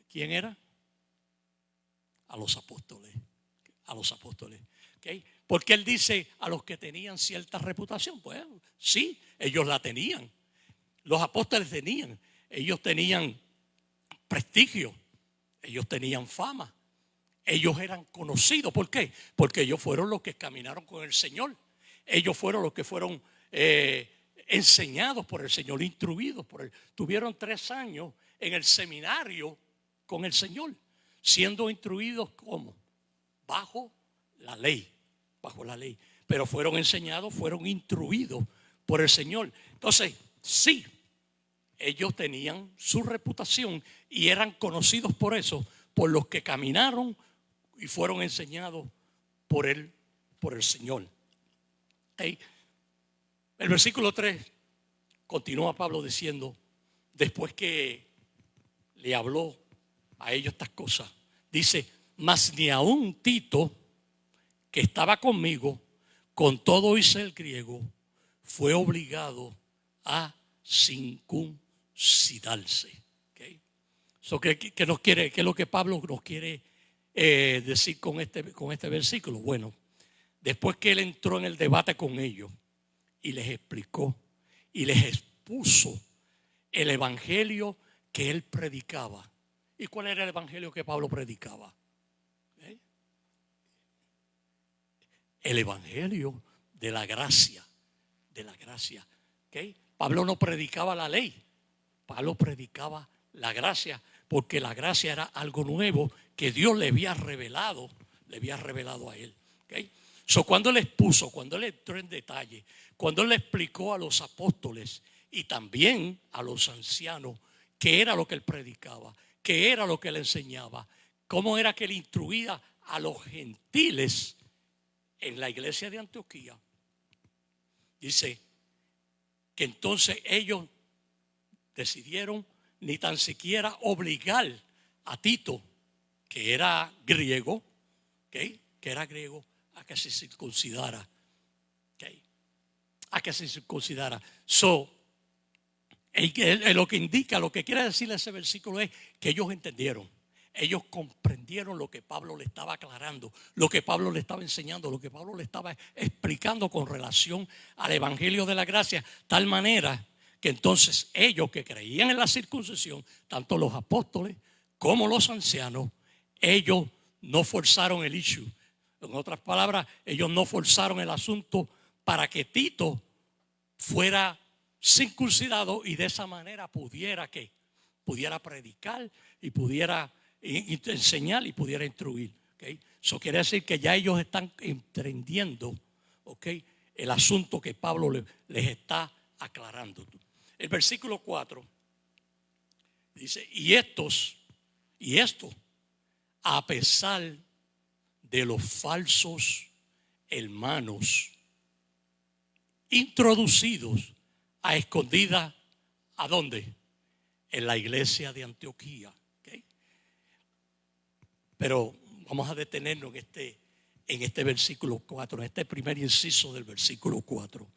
quién era? A los apóstoles. A los apóstoles. ¿Okay? Porque él dice a los que tenían cierta reputación. Pues sí, ellos la tenían. Los apóstoles tenían. Ellos tenían prestigio. Ellos tenían fama. Ellos eran conocidos. ¿Por qué? Porque ellos fueron los que caminaron con el Señor. Ellos fueron los que fueron enseñados por el Señor, instruidos por Él. Tuvieron 3 años en el seminario con el Señor, siendo instruidos como bajo la ley, pero fueron enseñados, fueron instruidos por el Señor. Entonces, sí, ellos tenían su reputación y eran conocidos por eso, por los que caminaron y fueron enseñados por el Señor. ¿Okay? El versículo 3 continúa Pablo diciendo, después que le habló a ellos estas cosas, dice: mas ni aun Tito, que estaba conmigo, con todo y ser griego, fue obligado a circuncidarse. ¿Okay? So, ¿qué es lo que Pablo nos quiere decir con este versículo? Bueno, después que él entró en el debate con ellos y les explicó y les expuso el evangelio que él predicaba. ¿Y cuál era el evangelio que Pablo predicaba? El evangelio de la gracia, ¿okay? Pablo no predicaba la ley, Pablo predicaba la gracia, porque la gracia era algo nuevo que Dios le había revelado a él. ¿Okay? So, cuando él expuso, cuando él entró en detalle, cuando él le explicó a los apóstoles y también a los ancianos qué era lo que él predicaba, qué era lo que él enseñaba, cómo era que él instruía a los gentiles en la iglesia de Antioquía, dice que entonces ellos decidieron ni tan siquiera obligar a Tito, que era griego, ¿okay? A que se circuncidara. ¿Okay? A que se circuncidara. So, lo que indica, lo que quiere decir ese versículo es que ellos entendieron. Ellos comprendieron lo que Pablo le estaba aclarando, lo que Pablo le estaba enseñando, lo que Pablo le estaba explicando con relación al evangelio de la gracia, tal manera que entonces ellos que creían en la circuncisión, tanto los apóstoles como los ancianos, ellos no forzaron el issue. En otras palabras, ellos no forzaron el asunto para que Tito fuera circuncidado y de esa manera pudiera predicar y pudiera enseñar y pudiera instruir. ¿Okay? Eso quiere decir que ya ellos están entendiendo, ¿okay?, el asunto que Pablo les está aclarando. El versículo 4 dice: y esto, a pesar de los falsos hermanos introducidos a escondidas, ¿a dónde? En la iglesia de Antioquía. ¿Okay? Pero vamos a detenernos en este versículo 4, en este primer inciso del versículo 4.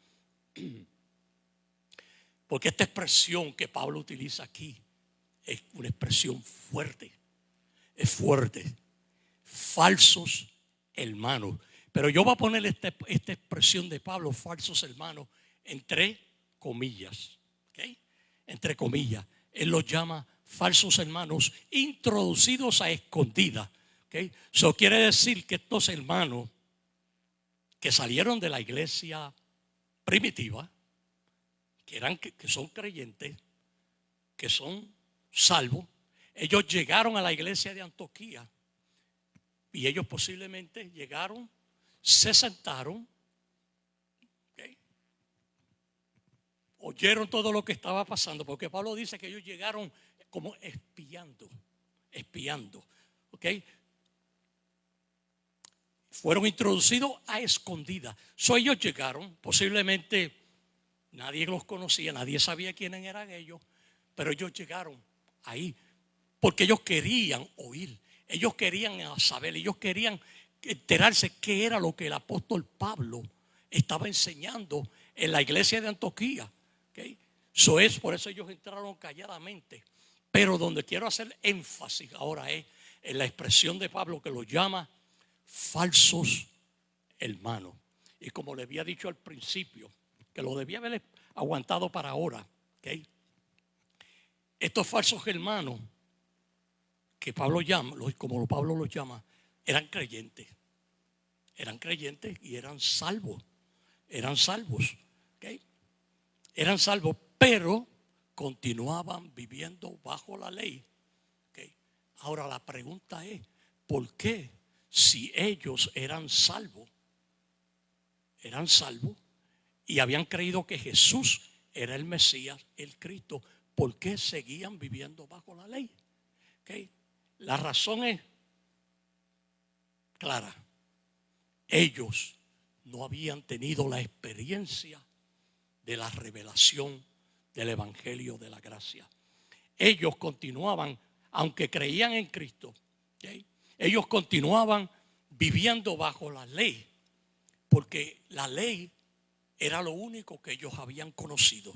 Porque esta expresión que Pablo utiliza aquí es una expresión fuerte. Es fuerte. Falsos hermanos. Pero yo voy a poner esta expresión de Pablo, falsos hermanos, entre comillas. ¿Okay? Entre comillas. Él los llama falsos hermanos introducidos a escondidas. ¿Okay? Eso quiere decir que estos hermanos que salieron de la iglesia primitiva, que son creyentes, que son salvos. Ellos llegaron a la iglesia de Antioquía y ellos posiblemente llegaron, se sentaron, ¿okay? Oyeron todo lo que estaba pasando, porque Pablo dice que ellos llegaron como espiando, ¿ok? Fueron introducidos a escondidas. Ellos llegaron, posiblemente nadie los conocía, nadie sabía quiénes eran ellos, pero ellos llegaron ahí porque ellos querían oír, ellos querían saber, ellos querían enterarse qué era lo que el apóstol Pablo estaba enseñando en la iglesia de Antioquía. ¿Okay? Por eso ellos entraron calladamente. Pero donde quiero hacer énfasis ahora es en la expresión de Pablo que los llama falsos hermanos. Y como le había dicho al principio, que lo debía haber aguantado para ahora, ¿okay? Estos falsos hermanos que Pablo llama, como Pablo los llama, eran creyentes y eran salvos, ¿okay? Eran salvos, pero continuaban viviendo bajo la ley, ¿okay? Ahora la pregunta es, ¿por qué si ellos eran salvos y habían creído que Jesús era el Mesías, el Cristo, por qué seguían viviendo bajo la ley? ¿Okay? La razón es clara. Ellos no habían tenido la experiencia de la revelación del Evangelio de la gracia. Ellos continuaban, aunque creían en Cristo, ¿okay? Ellos continuaban viviendo bajo la ley, porque la ley era lo único que ellos habían conocido.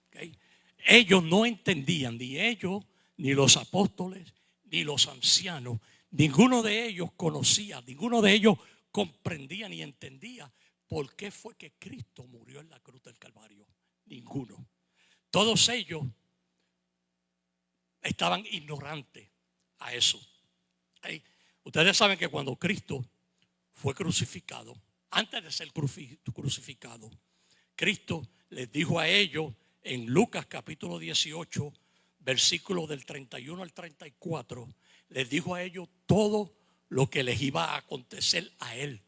¿Okay? Ellos no entendían, ni ellos, ni los apóstoles, ni los ancianos, ninguno de ellos conocía, ninguno de ellos comprendía ni entendía por qué fue que Cristo murió en la cruz del Calvario. Ninguno. Todos ellos estaban ignorantes a eso. ¿Okay? Ustedes saben que cuando Cristo fue crucificado, antes de ser crucificado, Cristo les dijo a ellos en Lucas capítulo 18, versículos del 31 al 34, les dijo a ellos todo lo que les iba a acontecer a él,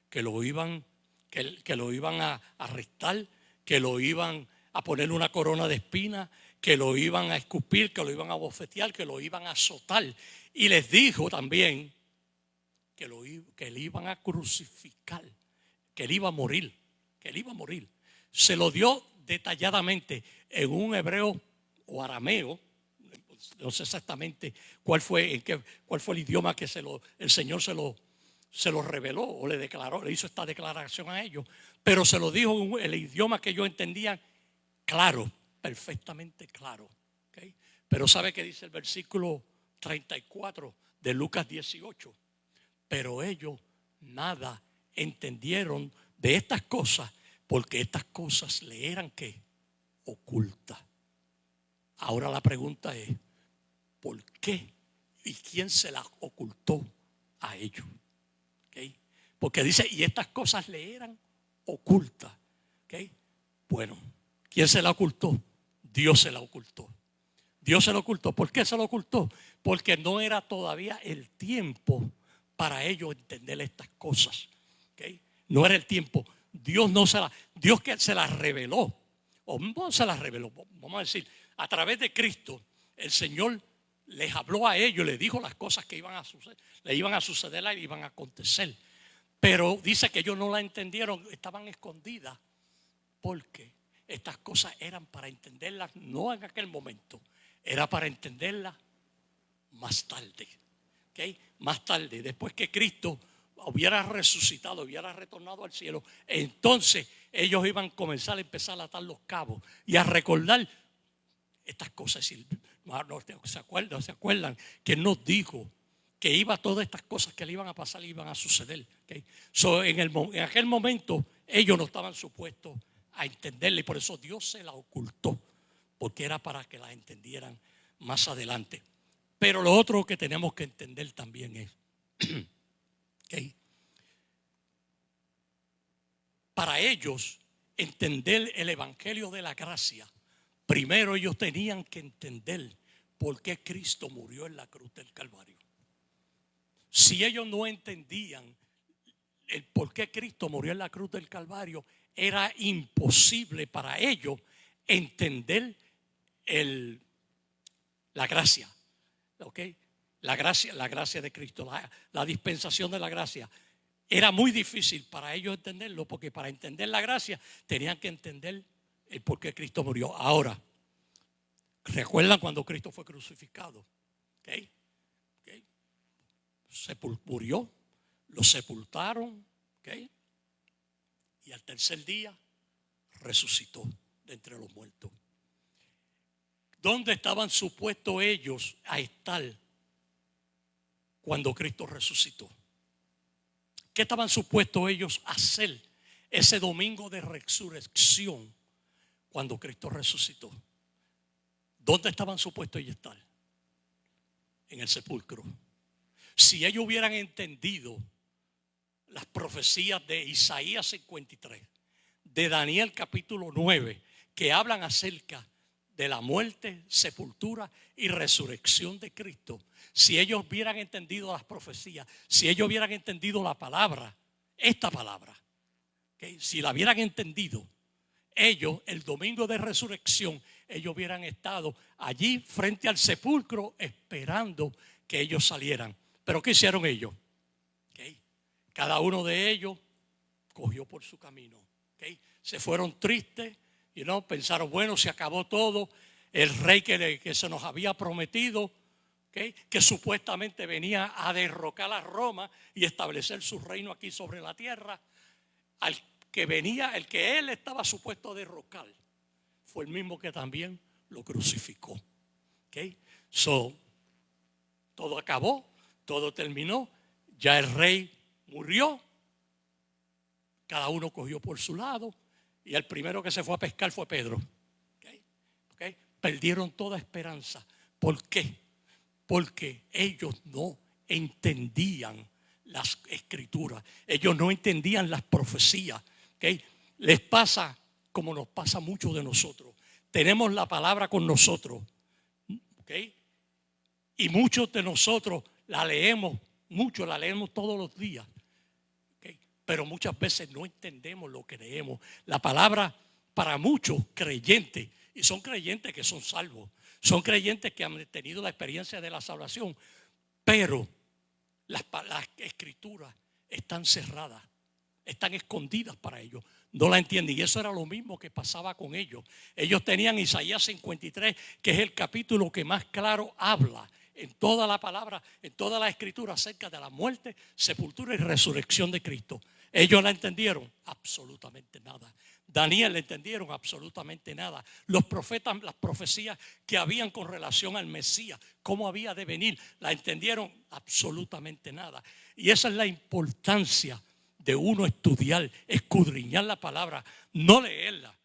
que lo iban a arrestar, que lo iban a poner una corona de espinas, que lo iban a escupir, que lo iban a bofetear, que lo iban a azotar. Y les dijo también que le iban a crucificar, que él iba a morir, Se lo dio detalladamente en un hebreo o arameo. No sé exactamente cuál fue el idioma que el Señor se lo reveló o le declaró, le hizo esta declaración a ellos, pero se lo dijo en el idioma que ellos entendían claro, perfectamente claro. ¿Okay? Pero ¿sabe qué dice el versículo 34 de Lucas 18? Pero ellos nada entendieron de estas cosas, porque estas cosas le eran ¿qué? Ocultas. Ahora la pregunta es, ¿por qué? ¿Y quién se las ocultó a ellos? ¿Okay? Porque dice, y estas cosas le eran ocultas. ¿Okay? Bueno, ¿quién se la ocultó? Dios se la ocultó. Dios se la ocultó. ¿Por qué se la ocultó? Porque no era todavía el tiempo para ellos entender estas cosas. ¿Okay? No era el tiempo. Dios que se las reveló. O no se las reveló, vamos a decir, a través de Cristo, el Señor les habló a ellos, les dijo las cosas que iban a suceder, le iban a suceder y iban a acontecer. Pero dice que ellos no la entendieron, estaban escondidas, porque estas cosas eran para entenderlas no en aquel momento, era para entenderlas más tarde. ¿Okay? Más tarde, después que Cristo hubiera resucitado, hubiera retornado al cielo, entonces ellos iban a comenzar a empezar a atar los cabos y a recordar estas cosas. No se acuerdan que nos dijo que iba todas estas cosas que le iban a pasar y iban a suceder. ¿Okay? En aquel momento ellos no estaban supuestos a entenderla y por eso Dios se la ocultó, porque era para que la entendieran más adelante. Pero lo otro que tenemos que entender también es ¿okay? para ellos entender el evangelio de la gracia, primero ellos tenían que entender por qué Cristo murió en la cruz del Calvario. Si ellos no entendían el por qué Cristo murió en la cruz del Calvario, era imposible para ellos entender la gracia, ¿ok? La gracia de Cristo, la dispensación de la gracia. Era muy difícil para ellos entenderlo, porque para entender la gracia tenían que entender el por qué Cristo murió. Ahora, ¿recuerdan cuando Cristo fue crucificado? ¿Okay? Murió, lo sepultaron, ¿okay? Y al tercer día resucitó de entre los muertos. ¿Dónde estaban supuestos ellos a estar cuando Cristo resucitó? ¿Qué estaban supuestos ellos a hacer ese domingo de resurrección cuando Cristo resucitó? ¿Dónde estaban supuestos ellos a estar? En el sepulcro. Si ellos hubieran entendido las profecías de Isaías 53, de Daniel capítulo 9, que hablan acerca de la muerte, sepultura y resurrección de Cristo, si ellos hubieran entendido las profecías, si ellos hubieran entendido la palabra, esta palabra, ¿okay? Si la hubieran entendido, ellos, el domingo de resurrección, ellos hubieran estado allí frente al sepulcro esperando que ellos salieran. Pero ¿qué hicieron ellos? ¿Okay? Cada uno de ellos cogió por su camino. ¿Okay? Se fueron tristes y pensaron, bueno, se acabó todo. El rey que se nos había prometido, ¿okay? Que supuestamente venía a derrocar a Roma y establecer su reino aquí sobre la tierra, el que él estaba supuesto a derrocar, fue el mismo que también lo crucificó. ¿Okay? Todo acabó, todo terminó, ya el rey murió, cada uno cogió por su lado y el primero que se fue a pescar fue Pedro. ¿Okay? Perdieron toda esperanza. ¿Por qué? Porque ellos no entendían las escrituras, ellos no entendían las profecías. ¿Okay? Les pasa como nos pasa a muchos de nosotros. Tenemos la palabra con nosotros, ¿okay? Y muchos de nosotros la leemos todos los días, ¿okay? Pero muchas veces no entendemos lo que leemos. La palabra para muchos creyentes, y son creyentes que son salvos, son creyentes que han tenido la experiencia de la salvación, pero las escrituras están cerradas, están escondidas para ellos. No la entienden. Y eso era lo mismo que pasaba con ellos. Ellos tenían Isaías 53, que es el capítulo que más claro habla en toda la palabra, en toda la escritura acerca de la muerte, sepultura y resurrección de Cristo. Ellos la entendieron absolutamente nada. Daniel le entendieron absolutamente nada. Los profetas, las profecías que habían con relación al Mesías, cómo había de venir, la entendieron absolutamente nada. Y esa es la importancia de uno estudiar, escudriñar la palabra, no leerla.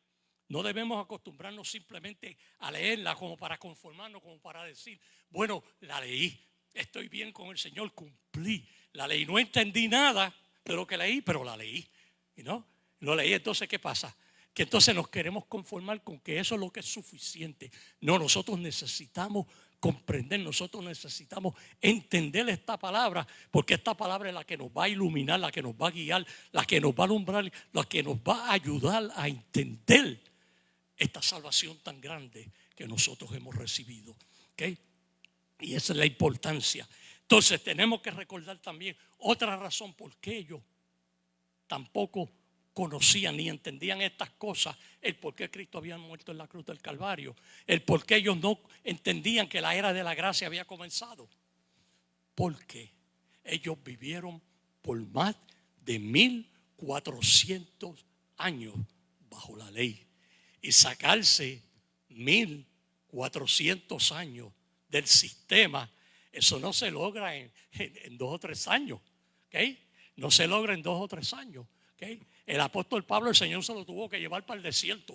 No debemos acostumbrarnos simplemente a leerla como para conformarnos, como para decir, bueno, la leí, estoy bien con el Señor, cumplí. La leí, no entendí nada de lo que leí, pero la leí. ¿No? Lo leí, entonces ¿qué pasa? Que entonces nos queremos conformar con que eso es lo que es suficiente. No, nosotros necesitamos comprender, nosotros necesitamos entender esta palabra, porque esta palabra es la que nos va a iluminar, la que nos va a guiar, la que nos va a alumbrar, la que nos va a ayudar a entender esta salvación tan grande que nosotros hemos recibido. ¿Okay? Y esa es la importancia. Entonces tenemos que recordar también otra razón por qué ellos tampoco conocían ni entendían estas cosas, el por qué Cristo había muerto en la cruz del Calvario, el por qué ellos no entendían que la era de la gracia había comenzado. Porque ellos vivieron por más de 1400 años bajo la ley, y sacarse 1400 años del sistema, eso no se logra en 2 o 3 años. ¿Okay? No se logra en 2 o 3 años. ¿Okay? El apóstol Pablo, el Señor se lo tuvo que llevar para el desierto.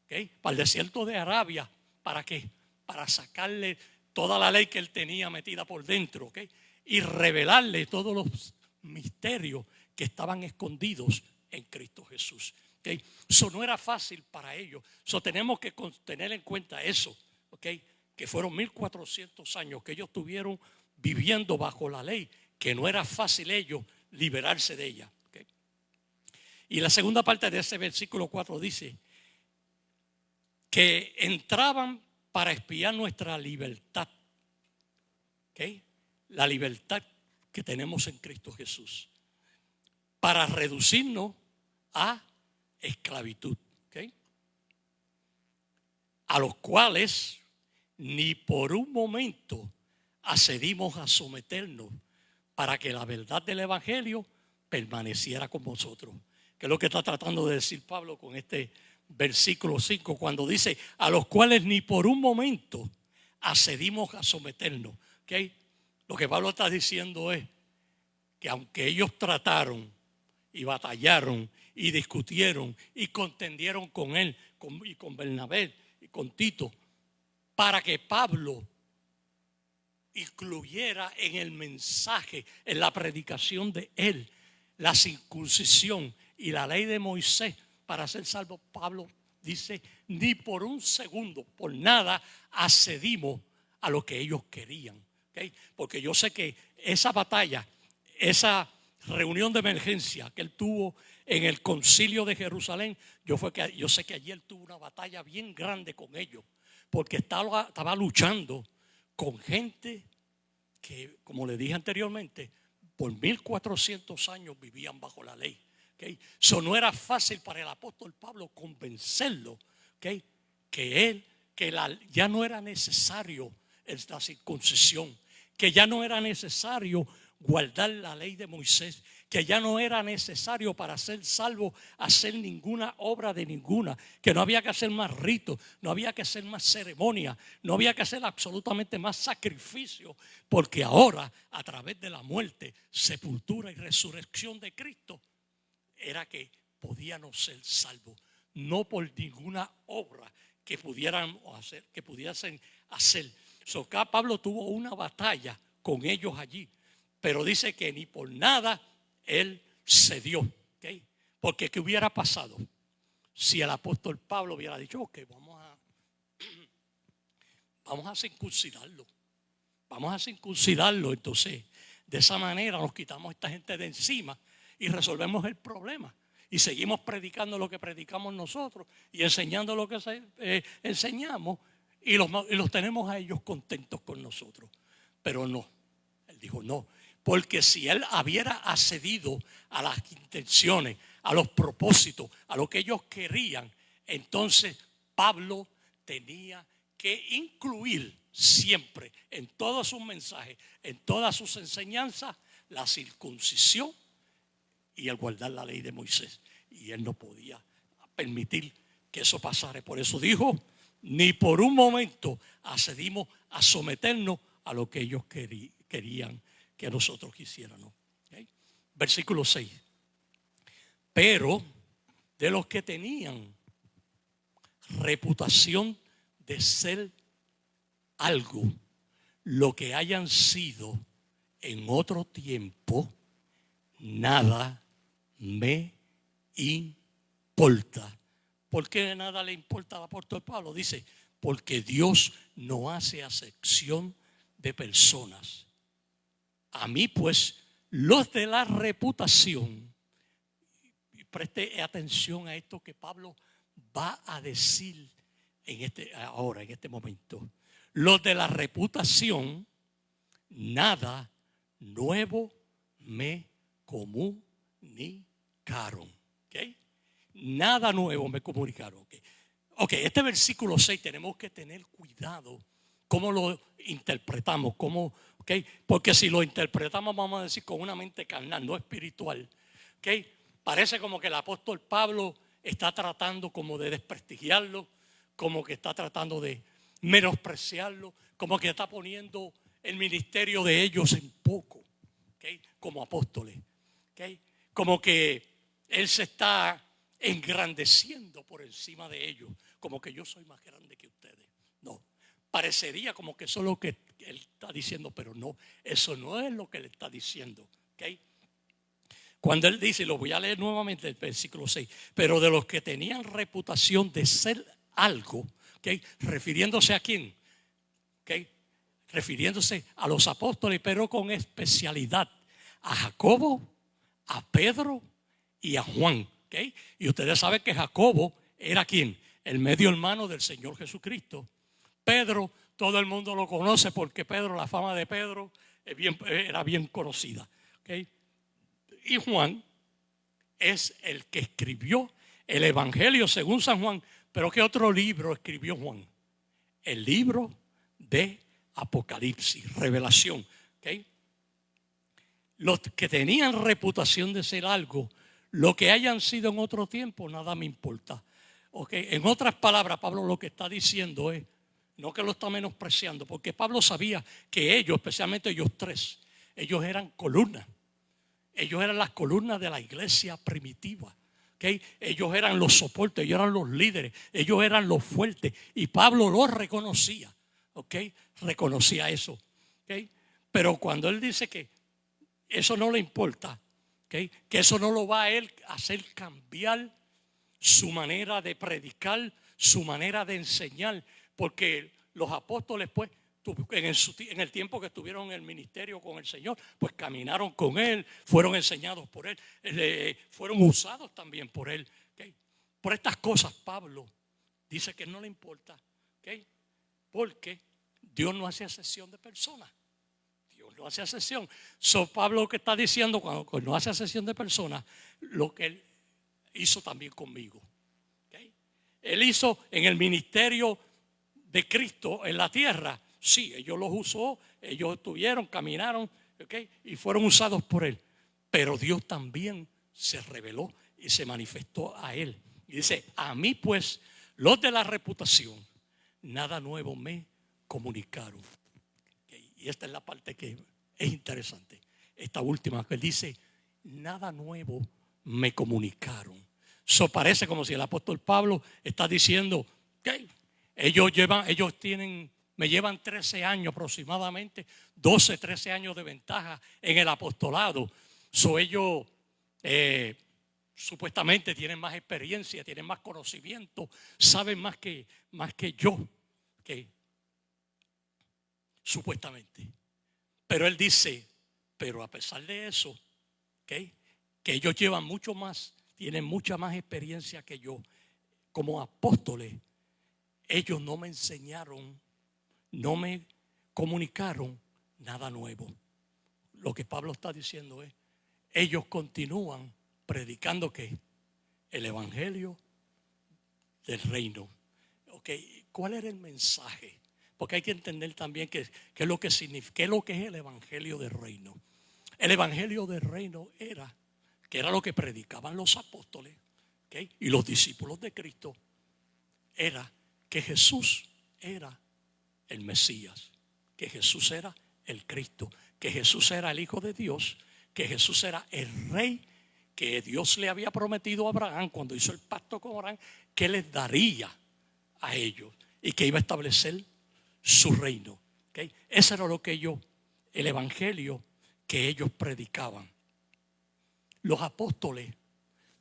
¿Okay? Para el desierto de Arabia. ¿Para qué? Para sacarle toda la ley que él tenía metida por dentro. ¿Okay? Y revelarle todos los misterios que estaban escondidos en Cristo Jesús. ¿Okay? Eso no era fácil para ellos. So, tenemos que tener en cuenta eso. ¿Okay? Que fueron 1400 años que ellos estuvieron viviendo bajo la ley, que no era fácil ellos liberarse de ella. ¿Okay? Y la segunda parte de ese versículo 4 dice que entraban para espiar nuestra libertad. ¿Okay? La libertad que tenemos en Cristo Jesús, para reducirnos a esclavitud. ¿Okay? A los cuales ni por un momento accedimos a someternos para que la verdad del Evangelio permaneciera con vosotros. Que es lo que está tratando de decir Pablo con este versículo 5, cuando dice a los cuales ni por un momento accedimos a someternos. ¿Okay? Lo que Pablo está diciendo es que aunque ellos trataron y batallaron y discutieron y contendieron con él y con Bernabé y con Tito para que Pablo incluyera en el mensaje, en la predicación de él, la circuncisión y la ley de Moisés para ser salvo, Pablo dice, ni por un segundo, por nada accedimos a lo que ellos querían. ¿Okay? Porque yo sé que esa batalla, esa reunión de emergencia que él tuvo en el concilio de Jerusalén, yo sé que allí él tuvo una batalla bien grande con ellos, porque estaba luchando con gente que, como le dije anteriormente, por 1400 años vivían bajo la ley. ¿Okay? Eso no era fácil para el apóstol Pablo convencerlo, ¿okay? Que ya no era necesario la circuncisión, que ya no era necesario guardar la ley de Moisés, que ya no era necesario para ser salvo hacer ninguna obra de ninguna, que no había que hacer más ritos, no había que hacer más ceremonia, no había que hacer absolutamente más sacrificio, porque ahora a través de la muerte, sepultura y resurrección de Cristo era que podíamos ser salvos, no por ninguna obra que pudiesen hacer. So, acá Pablo tuvo una batalla con ellos allí, pero dice que ni por nada él cedió. ¿Okay? Porque ¿qué hubiera pasado si el apóstol Pablo hubiera dicho, ok, vamos a circuncidarlo? Vamos a circuncidarlo. Entonces, de esa manera nos quitamos a esta gente de encima y resolvemos el problema. Y seguimos predicando lo que predicamos nosotros y enseñando lo que enseñamos y los tenemos a ellos contentos con nosotros. Pero no, él dijo no. Porque si él hubiera accedido a las intenciones, a los propósitos, a lo que ellos querían, entonces Pablo tenía que incluir siempre en todos sus mensajes, en todas sus enseñanzas, la circuncisión y el guardar la ley de Moisés. Y él no podía permitir que eso pasara. Por eso dijo, ni por un momento accedimos a someternos a lo que ellos querían que nosotros quisiéramos. ¿Okay? Versículo 6. Pero de los que tenían reputación de ser algo, lo que hayan sido en otro tiempo, nada me importa. ¿Por qué nada le importa al apóstol Pablo? Dice, porque Dios no hace acepción de personas. A mí pues, los de la reputación, y preste atención a esto que Pablo va a decir en este momento. Los de la reputación, nada nuevo me comunicaron. ¿Okay? Nada nuevo me comunicaron. Ok, este versículo 6 tenemos que tener cuidado cómo lo interpretamos, ¿okay? Porque si lo interpretamos, vamos a decir, con una mente carnal, no espiritual, ¿okay? Parece como que el apóstol Pablo está tratando como de desprestigiarlo, como que está tratando de menospreciarlo, como que está poniendo el ministerio de ellos en poco, ¿okay? Como apóstoles, ¿okay? Como que él se está engrandeciendo por encima de ellos, como que yo soy más grande que ustedes. No. Parecería como que eso es lo que él está diciendo, pero no, eso no es lo que él está diciendo. ¿Okay? Cuando él dice, lo voy a leer nuevamente el versículo 6, pero de los que tenían reputación de ser algo, ¿okay? ¿Refiriéndose a quién? ¿Okay? Refiriéndose a los apóstoles, pero con especialidad a Jacobo, a Pedro y a Juan. ¿Okay? Y ustedes saben que Jacobo era ¿quién? El medio hermano del Señor Jesucristo. Pedro, todo el mundo lo conoce porque Pedro, la fama de Pedro era bien conocida. ¿Okay? Y Juan es el que escribió el Evangelio según San Juan. Pero ¿qué otro libro escribió Juan? El libro de Apocalipsis, Revelación. ¿Okay? Los que tenían reputación de ser algo, lo que hayan sido en otro tiempo, nada me importa. ¿Okay? En otras palabras, Pablo lo que está diciendo es, no que lo está menospreciando, porque Pablo sabía que ellos, especialmente ellos tres, ellos eran columnas. Ellos eran las columnas de la iglesia primitiva. ¿Okay? Ellos eran los soportes, ellos eran los líderes, ellos eran los fuertes. Y Pablo los reconocía. ¿Okay? Reconocía eso. ¿Okay? Pero cuando él dice que eso no le importa, ¿okay? Que eso no lo va a él a hacer cambiar su manera de predicar, su manera de enseñar. Porque los apóstoles pues en el tiempo que estuvieron en el ministerio con el Señor, pues caminaron con Él, fueron enseñados por Él, fueron usados también por Él. ¿Okay? Por estas cosas Pablo dice que no le importa, ¿okay? Porque Dios no hace excepción de personas. Dios no hace excepción. Pablo lo que está diciendo cuando no hace excepción de personas, lo que Él hizo también conmigo. ¿Okay? Él hizo en el ministerio de Cristo en la tierra. Sí, ellos los usó, ellos estuvieron, caminaron, ¿okay? Y fueron usados por Él. Pero Dios también se reveló y se manifestó a Él. Y dice, a mí pues, los de la reputación, nada nuevo me comunicaron. ¿Okay? Y esta es la parte que es interesante. Esta última que Él dice, nada nuevo me comunicaron. Eso parece como si el apóstol Pablo está diciendo, ¿okay? Me llevan 13 años aproximadamente, 12, 13 años de ventaja en el apostolado. Ellos supuestamente tienen más experiencia, tienen más conocimiento, saben más que yo, supuestamente. Pero él dice, pero a pesar de eso, que ellos llevan mucho más, tienen mucha más experiencia que yo. Como apóstoles, ellos no me enseñaron, no me comunicaron nada nuevo. Lo que Pablo está diciendo es, ellos continúan predicando ¿qué? El evangelio del reino. ¿Okay? ¿Cuál era el mensaje? Porque hay que entender también qué es lo que significa, qué es lo que es el evangelio del reino. El evangelio del reino era lo que predicaban los apóstoles, ¿okay? Y los discípulos de Cristo, era que Jesús era el Mesías, que Jesús era el Cristo, que Jesús era el Hijo de Dios, que Jesús era el Rey que Dios le había prometido a Abraham cuando hizo el pacto con Abraham, que les daría a ellos y que iba a establecer su reino. ¿Okay? Ese era lo que el evangelio que ellos predicaban. Los apóstoles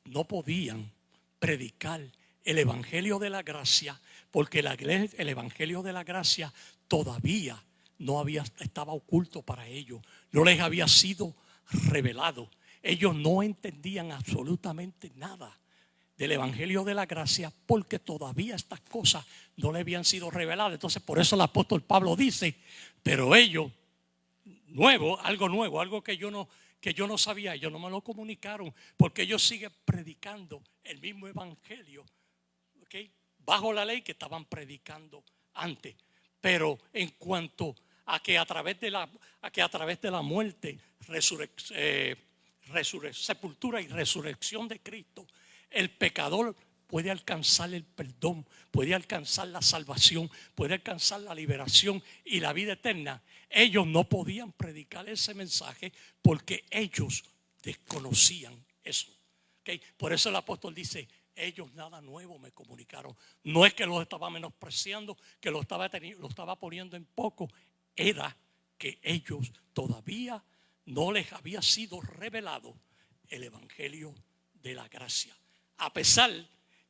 no podían predicar el evangelio de la gracia porque el evangelio de la gracia todavía estaba oculto para ellos, no les había sido revelado. Ellos no entendían absolutamente nada del evangelio de la gracia porque todavía estas cosas no le habían sido reveladas. Entonces por eso el apóstol Pablo dice, pero ellos, algo que yo no sabía, ellos no me lo comunicaron porque ellos siguen predicando el mismo evangelio, ¿okay? Bajo la ley que estaban predicando antes. Pero en cuanto a que a través de la muerte, sepultura y resurrección de Cristo, el pecador puede alcanzar el perdón, puede alcanzar la salvación, puede alcanzar la liberación y la vida eterna. Ellos no podían predicar ese mensaje porque ellos desconocían eso. ¿Okay? Por eso el apóstol dice, ellos nada nuevo me comunicaron. No es que los estaba menospreciando, que lo estaba poniendo en poco. Era que ellos todavía no les había sido revelado el evangelio de la gracia. A pesar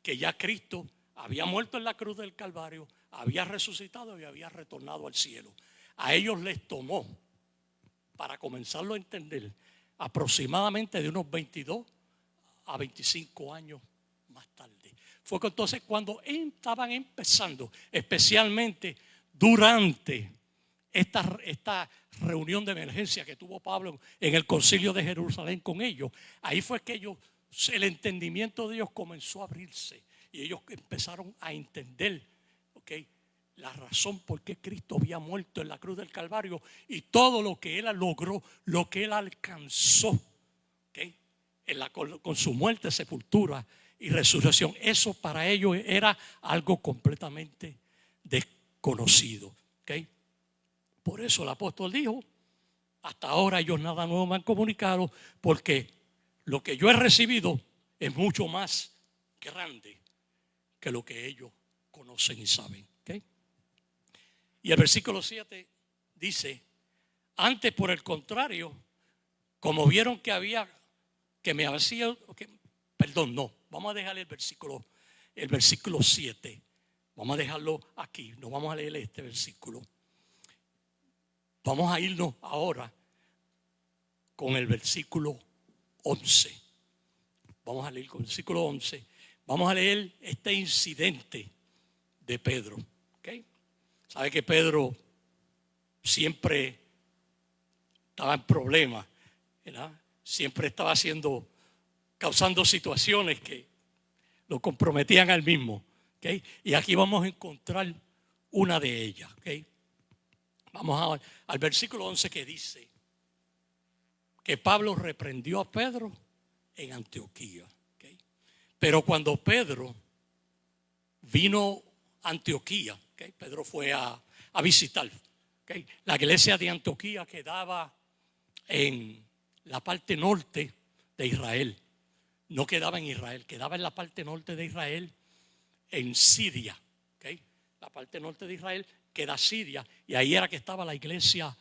que ya Cristo había muerto en la cruz del Calvario, había resucitado y había retornado al cielo. A ellos les tomó, para comenzarlo a entender, aproximadamente de unos 22 a 25 años más tarde. Fue entonces cuando estaban empezando, especialmente durante esta reunión de emergencia que tuvo Pablo en el concilio de Jerusalén con ellos. Ahí fue que el entendimiento de ellos comenzó a abrirse y ellos empezaron a entender, la razón por qué Cristo había muerto en la cruz del Calvario y todo lo que Él logró, lo que Él alcanzó, con su muerte, sepultura y resurrección. Eso para ellos era algo completamente desconocido. Por eso el apóstol dijo: hasta ahora ellos nada nuevo me han comunicado, porque lo que yo he recibido es mucho más grande que lo que ellos conocen y saben. Y el versículo 7 dice: antes, por el contrario, como vieron vamos a dejar el versículo 7. Vamos a dejarlo aquí, no vamos a leer este versículo. Vamos a irnos ahora con el versículo 11. Vamos a leer con el versículo 11. Vamos a leer este incidente de Pedro. Sabe que Pedro siempre estaba en problemas, ¿verdad? Siempre estaba causando situaciones que lo comprometían al mismo. Y aquí vamos a encontrar una de ellas. Vamos al versículo 11, que dice que Pablo reprendió a Pedro en Antioquía. Pero cuando Pedro vino a Antioquía, Pedro fue a visitar. La iglesia de Antioquía quedaba en la parte norte de Israel. No quedaba en Israel, quedaba en la parte norte de Israel, en Siria. La parte norte de Israel queda Siria, y ahí era que estaba la iglesia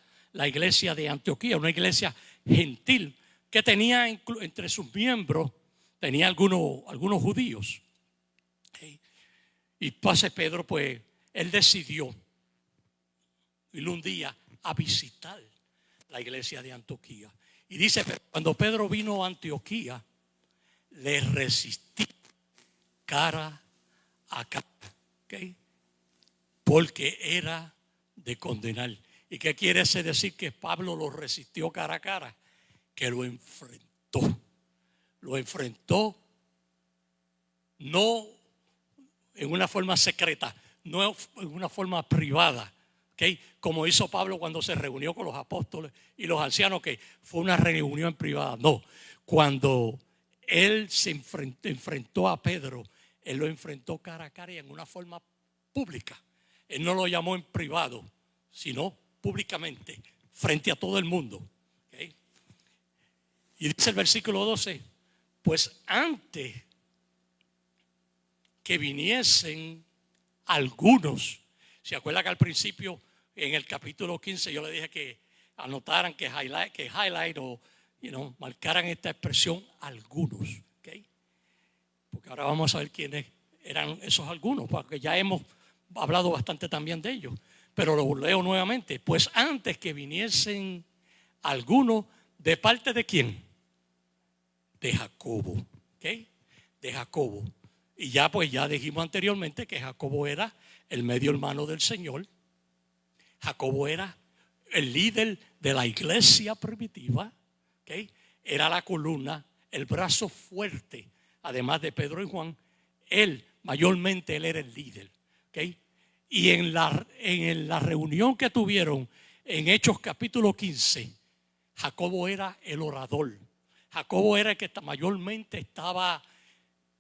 de Antioquía, una iglesia gentil que tenía entre sus miembros, tenía algunos judíos. Y entonces Pedro, pues, él decidió ir un día a visitar la iglesia de Antioquía. Y dice: cuando Pedro vino a Antioquía, le resistí cara a cara, porque era de condenar. ¿Y qué quiere decir que Pablo lo resistió cara a cara? Que lo enfrentó. Lo enfrentó no en una forma secreta, no en una forma privada, como hizo Pablo cuando se reunió con los apóstoles y los ancianos, que fue una reunión privada. No, cuando él se enfrentó a Pedro, él lo enfrentó cara a cara y en una forma pública. Él no lo llamó en privado, sino públicamente, frente a todo el mundo. Y dice el versículo 12: pues antes que viniesen algunos. ¿Se acuerda que al principio, en el capítulo 15, yo le dije que anotaran, que highlight o marcaran esta expresión algunos? Porque ahora vamos a ver quiénes eran esos algunos, porque ya hemos hablado bastante también de ellos. Pero lo leo nuevamente: pues antes que viniesen algunos, ¿de parte de quién? De Jacobo. De Jacobo. Y ya dijimos anteriormente que Jacobo era el medio hermano del Señor. Jacobo era el líder de la iglesia primitiva. Era la columna, el brazo fuerte, además de Pedro y Juan. Mayormente él era el líder. Y en la reunión que tuvieron en Hechos capítulo 15, Jacobo era el orador. Jacobo era el que mayormente estaba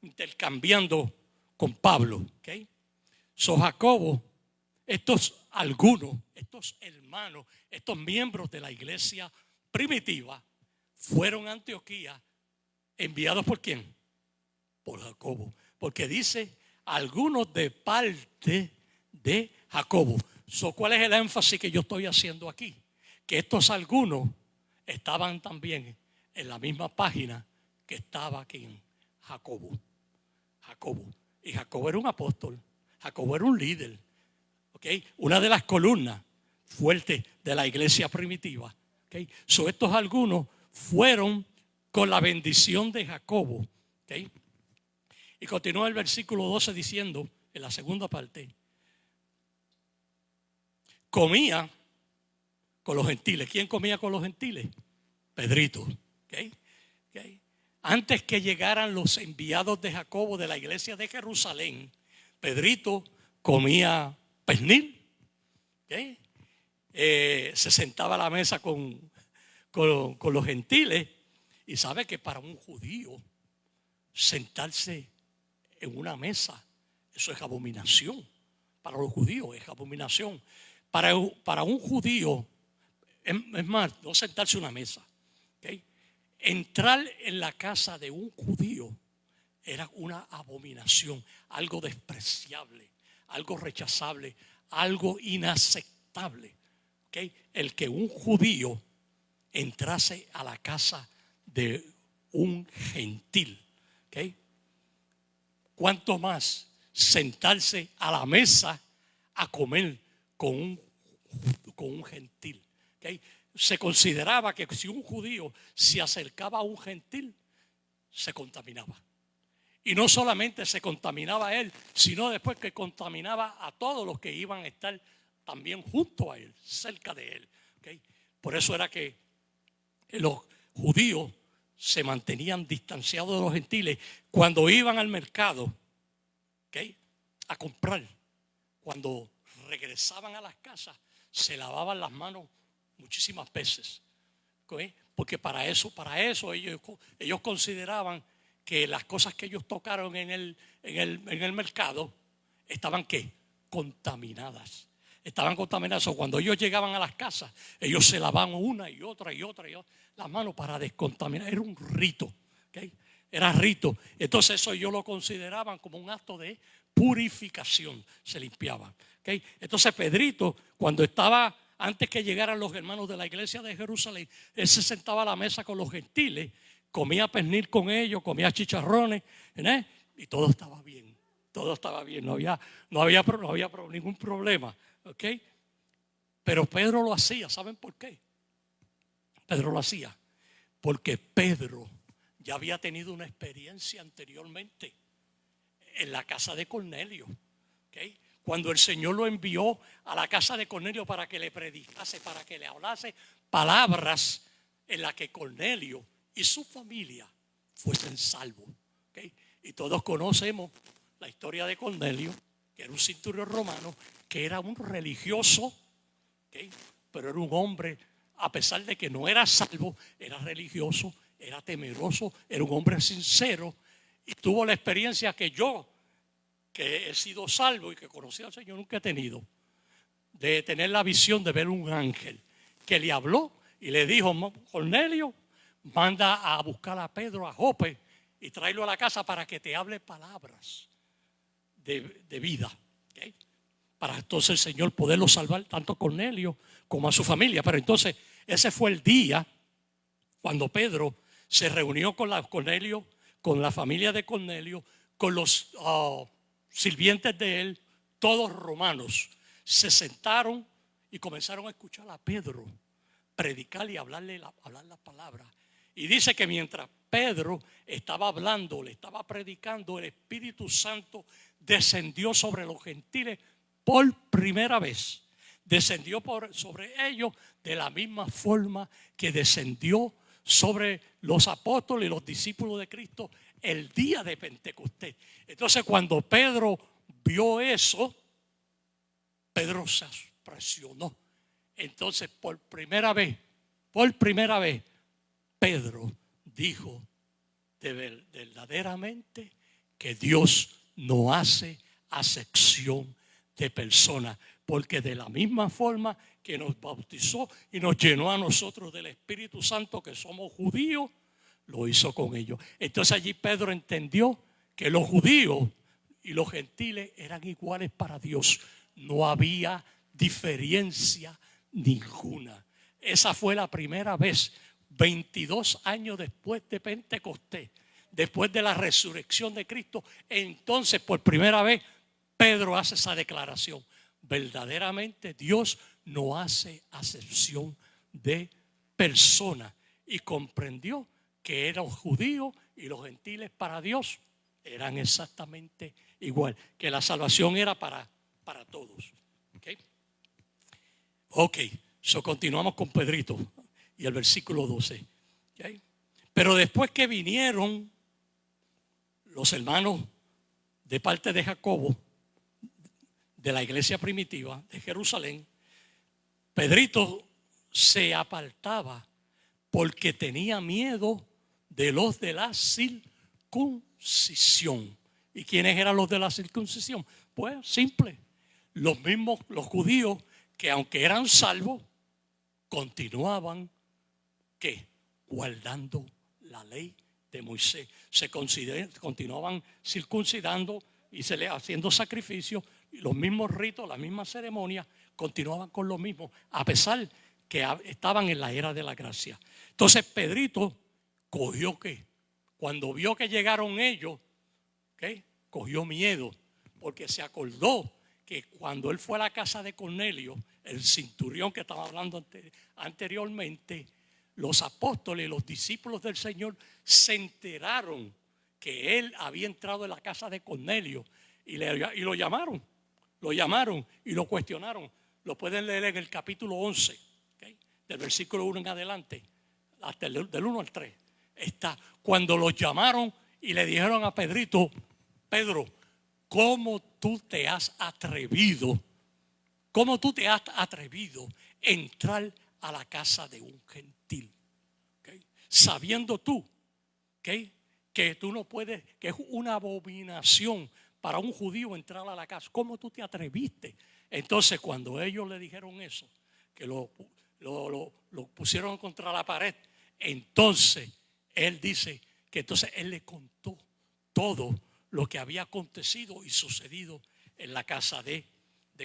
intercambiando con Pablo. Jacobo, estos hermanos, estos miembros de la iglesia primitiva, fueron a Antioquía enviados ¿por quién? Por Jacobo. Porque dice algunos de parte de Jacobo. ¿Cuál es el énfasis que yo estoy haciendo aquí? Que estos algunos estaban también en la misma página que estaba aquí en Jacobo. Y Jacobo era un apóstol, Jacobo era un líder, ¿okay? Una de las columnas fuertes de la iglesia primitiva, ¿okay? Estos algunos fueron con la bendición de Jacobo, ¿okay? Y continúa el versículo 12 diciendo, en la segunda parte, comía con los gentiles. ¿Quién comía con los gentiles? Pedrito. ¿Okay? Antes que llegaran los enviados de Jacobo de la iglesia de Jerusalén, Pedrito comía pernil. ¿Okay? Se sentaba a la mesa con los gentiles. Y sabe que para un judío sentarse en una mesa, eso es abominación. Para los judíos es abominación. Para un judío, es más, no sentarse en una mesa. ¿Okay? Entrar en la casa de un judío era una abominación, algo despreciable, algo rechazable, algo inaceptable. ¿Okay? El que un judío entrase a la casa de un gentil. ¿Okay? ¿Cuánto más sentarse a la mesa a comer con un gentil? ¿Okay? Se consideraba que si un judío se acercaba a un gentil, se contaminaba. Y no solamente se contaminaba a él, sino después que contaminaba a todos los que iban a estar también junto a él, cerca de él. ¿Okay? Por eso era que los judíos se mantenían distanciados de los gentiles cuando iban al mercado, ¿okay? A comprar. Cuando regresaban a las casas, se lavaban las manos muchísimas veces. ¿Okay? Porque para eso ellos consideraban que las cosas que ellos tocaron en el mercado estaban ¿qué? Contaminadas. Estaban contaminadas. Cuando ellos llegaban a las casas, ellos se lavaban una y otra las manos para descontaminar. Era un rito. ¿Okay? Era rito. Entonces eso ellos lo consideraban como un acto de purificación. Se limpiaban. ¿Okay? Entonces Pedrito, cuando estaba, antes que llegaran los hermanos de la iglesia de Jerusalén, él se sentaba a la mesa con los gentiles, comía pernil con ellos, comía chicharrones, ¿eh? Y todo estaba bien. Todo estaba bien. No había ningún problema. ¿Okay? Pero Pedro lo hacía. ¿Saben por qué? Pedro lo hacía porque Pedro ya había tenido una experiencia anteriormente en la casa de Cornelio. ¿Okay? Cuando el Señor lo envió a la casa de Cornelio para que le predicase, para que le hablase palabras en las que Cornelio y su familia fuesen salvos. ¿Okay? Y todos conocemos la historia de Cornelio, que era un centurión romano, que era un religioso, ¿okay? Pero era un hombre, a pesar de que no era salvo, era religioso, era temeroso, era un hombre sincero, y tuvo la experiencia que yo, que he sido salvo y que conocí al Señor, nunca he tenido, de tener la visión de ver un ángel que le habló y le dijo: Cornelio, manda a buscar a Pedro a Jope y tráelo a la casa para que te hable palabras de vida. ¿Okay? Para entonces el Señor poderlo salvar tanto a Cornelio como a su familia. Pero entonces ese fue el día cuando Pedro se reunió con Cornelio, con la familia de Cornelio, con los sirvientes de él, todos romanos. Se sentaron y comenzaron a escuchar a Pedro predicar y hablar la palabra. Y dice que mientras Pedro estaba hablando, le estaba predicando, el Espíritu Santo descendió sobre los gentiles por primera vez. Descendió sobre ellos de la misma forma que descendió sobre los apóstoles y los discípulos de Cristo el día de Pentecostés. Entonces cuando Pedro vio eso, Pedro se presionó. Entonces por primera vez, Pedro dijo verdaderamente que Dios no hace acepción de personas, porque de la misma forma que nos bautizó y nos llenó a nosotros del Espíritu Santo, que somos judíos, lo hizo con ellos. Entonces allí Pedro entendió que los judíos y los gentiles eran iguales para Dios. No había diferencia ninguna. Esa fue la primera vez. 22 años después de Pentecostés, después de la resurrección de Cristo, entonces por primera vez Pedro hace esa declaración. Verdaderamente Dios no hace acepción de personas, y comprendió que eran los judíos y los gentiles para Dios eran exactamente igual, que la salvación era para todos. Ok, so continuamos con Pedrito y el versículo 12. ¿Okay? Pero después que vinieron los hermanos de parte de Jacobo, de la iglesia primitiva de Jerusalén, Pedrito se apartaba porque tenía miedo de los de la circuncisión. ¿Y quiénes eran los de la circuncisión? Pues simple, los mismos, los judíos que aunque eran salvos, continuaban ¿qué? Guardando la ley de Moisés. Continuaban circuncidando y haciendo sacrificios, y los mismos ritos, las mismas ceremonias, continuaban con lo mismo, a pesar que estaban en la era de la gracia. Entonces Pedrito cogió ¿qué? Cuando vio que llegaron ellos, ¿qué? Cogió miedo, porque se acordó que cuando él fue a la casa de Cornelio, el centurión que estaba hablando anteriormente, los apóstoles y los discípulos del Señor se enteraron que él había entrado en la casa de Cornelio y lo llamaron y lo cuestionaron. Lo pueden leer en el capítulo 11, ¿okay? Del versículo 1 en adelante, hasta del 1 al 3. Está cuando los llamaron y le dijeron a Pedrito: Pedro, ¿cómo tú te has atrevido a entrar a la casa de un gentil? ¿Okay? Sabiendo tú, ¿okay? Que tú no puedes, que es una abominación para un judío entrar a la casa. ¿Cómo tú te atreviste? Entonces cuando ellos le dijeron eso, que lo pusieron contra la pared, entonces él dice que entonces él le contó todo lo que había acontecido y sucedido en la casa de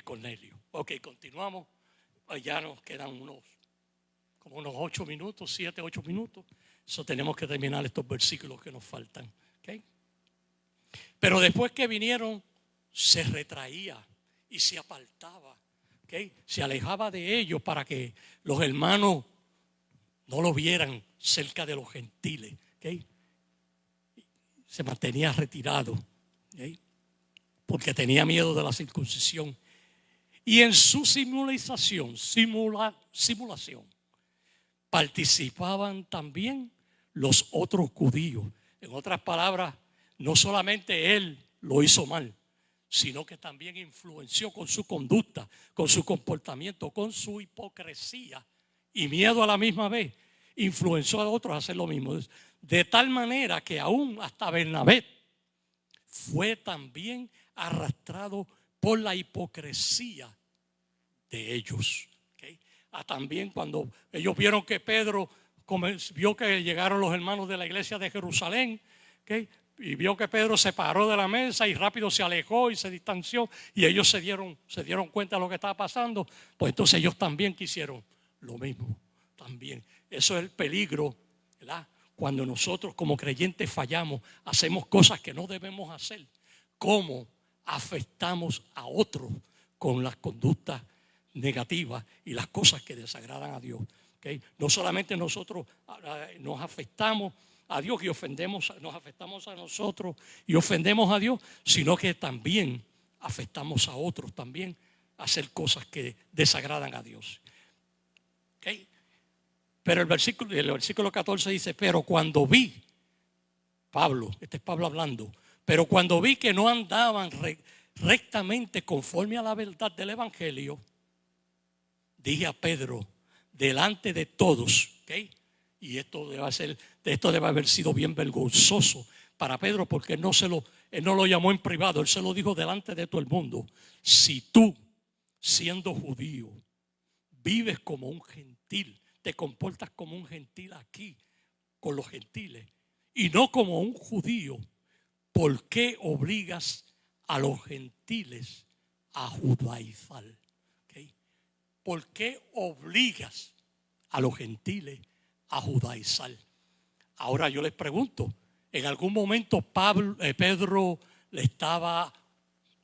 Cornelio. Ok, continuamos. Ya nos quedan como unos 8 minutos, 7, 8 minutos. Eso tenemos que terminar estos versículos que nos faltan. ¿Okay? Pero después que vinieron, se retraía y se apartaba. ¿Okay? Se alejaba de ellos para que los hermanos no lo vieran cerca de los gentiles. ¿Okay? Se mantenía retirado, ¿okay? Porque tenía miedo de la circuncisión. Y en su simulación, participaban también los otros judíos. En otras palabras, no solamente él lo hizo mal, sino que también influenció con su conducta, con su comportamiento, con su hipocresía y miedo a la misma vez. Influenció a otros a hacer lo mismo. De tal manera que aún hasta Bernabé fue también arrastrado por la hipocresía de ellos. ¿Okay? También cuando ellos vieron que Pedro vio que llegaron los hermanos de la iglesia de Jerusalén, ¿okay? Y vio que Pedro se paró de la mesa y rápido se alejó y se distanció, y ellos se dieron cuenta de lo que estaba pasando, pues entonces ellos también quisieron lo mismo. También. Eso es el peligro, ¿verdad? Cuando nosotros como creyentes fallamos, hacemos cosas que no debemos hacer. ¿Cómo afectamos a otros con las conductas negativas y las cosas que desagradan a Dios? ¿Okay? No solamente nosotros nos afectamos a Dios y nos afectamos a nosotros y ofendemos a Dios, sino que también afectamos a otros también a hacer cosas que desagradan a Dios. ¿Okay? Pero el versículo 14 dice: pero cuando vi, este es Pablo hablando, pero cuando vi que no andaban rectamente conforme a la verdad del evangelio, dije a Pedro delante de todos, ¿okay? Y esto debe haber sido bien vergonzoso para Pedro, porque él no lo llamó en privado, él se lo dijo delante de todo el mundo: si tú, siendo judío, vives como un gentil, te comportas como un gentil aquí con los gentiles y no como un judío, ¿por qué obligas a los gentiles a judaizar? ¿Okay? ¿Por qué obligas a los gentiles a judaizar. Ahora yo les pregunto, ¿en algún momento Pedro le estaba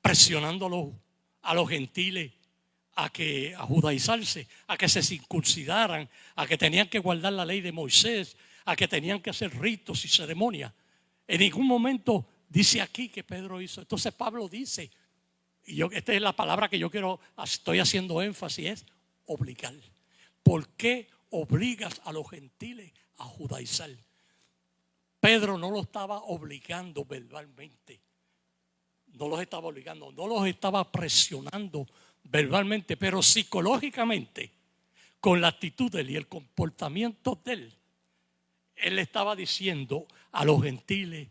presionando a los gentiles a judaizarse, a que se circuncidaran, a que tenían que guardar la ley de Moisés, a que tenían que hacer ritos y ceremonias? En ningún momento dice aquí que Pedro hizo. Entonces Pablo dice, y esta es la palabra que yo estoy haciendo énfasis, es obligar. ¿Por qué obligas a los gentiles a judaizar? Pedro no lo estaba obligando verbalmente. No los estaba obligando, no los estaba presionando verbalmente, pero psicológicamente, con la actitud de él y el comportamiento de él le estaba diciendo a los gentiles: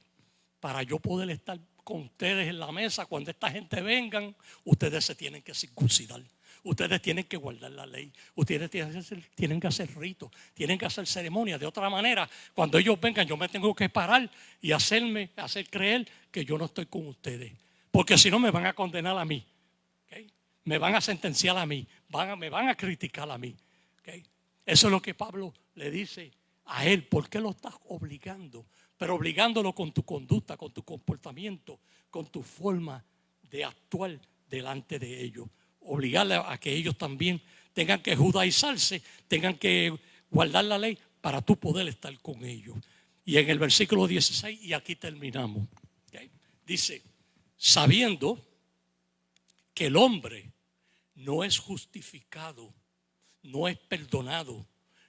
para yo poder estar con ustedes en la mesa, cuando esta gente vengan, ustedes se tienen que circuncidar. Ustedes tienen que guardar la ley. Ustedes tienen que hacer ritos, tienen que hacer ceremonias. De otra manera, cuando ellos vengan, yo me tengo que parar y hacer creer que yo no estoy con ustedes. Porque si no, me van a condenar a mí. ¿Okay? Me van a sentenciar a mí. Me van a criticar a mí. ¿Okay? Eso es lo que Pablo le dice a él. ¿Por qué lo estás obligando? Pero obligándolo con tu conducta, con tu comportamiento, con tu forma de actuar delante de ellos. Obligarle a que ellos también tengan que judaizarse, tengan que guardar la ley para tú poder estar con ellos. Y en el versículo 16, y aquí terminamos, ¿okay? Dice: sabiendo que el hombre no es justificado, no es perdonado,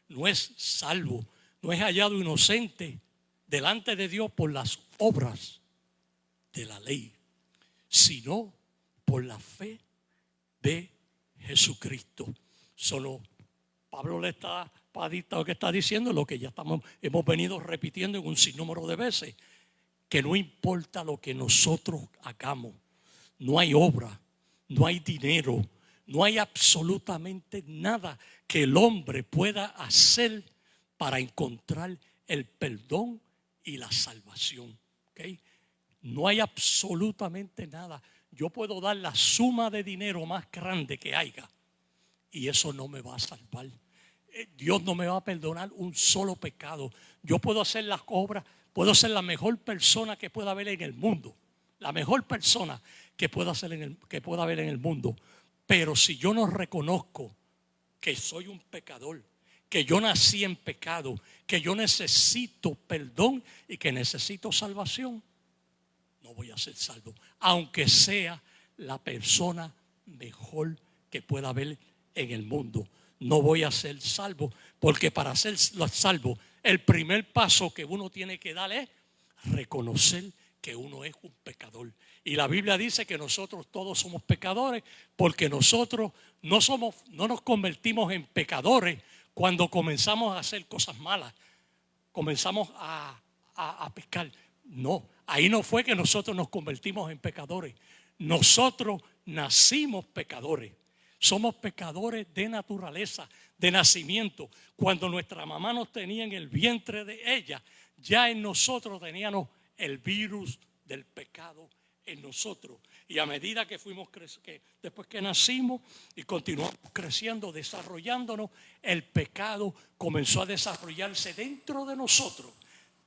no es salvo, no es hallado inocente delante de Dios por las obras de la ley, sino por la fe de Jesucristo. Solo Pablo le está diciendo lo que ya hemos venido repitiendo en un sinnúmero de veces, que no importa lo que nosotros hagamos, no hay obra, no hay dinero, no hay absolutamente nada que el hombre pueda hacer para encontrar el perdón y la salvación. ¿Okay? No hay absolutamente nada. Yo puedo dar la suma de dinero más grande que haya y eso no me va a salvar. Dios no me va a perdonar un solo pecado. Yo puedo hacer las obras, puedo ser la mejor persona que pueda haber en el mundo, la mejor persona que pueda haber en el mundo. Pero si yo no reconozco que soy un pecador, que yo nací en pecado, que yo necesito perdón y que necesito salvación, no voy a ser salvo, aunque sea la persona mejor que pueda haber en el mundo. No voy a ser salvo, porque para ser salvo, el primer paso que uno tiene que dar es reconocer que uno es un pecador. Y la Biblia dice que nosotros todos somos pecadores, porque nosotros no nos convertimos en pecadores cuando comenzamos a hacer cosas malas, comenzamos a pecar. No, ahí no fue que nosotros nos convertimos en pecadores. Nosotros nacimos pecadores. Somos pecadores de naturaleza, de nacimiento. Cuando nuestra mamá nos tenía en el vientre de ella, ya en nosotros teníamos el virus del pecado en nosotros. Y a medida que después que nacimos y continuamos creciendo, desarrollándonos, el pecado comenzó a desarrollarse dentro de nosotros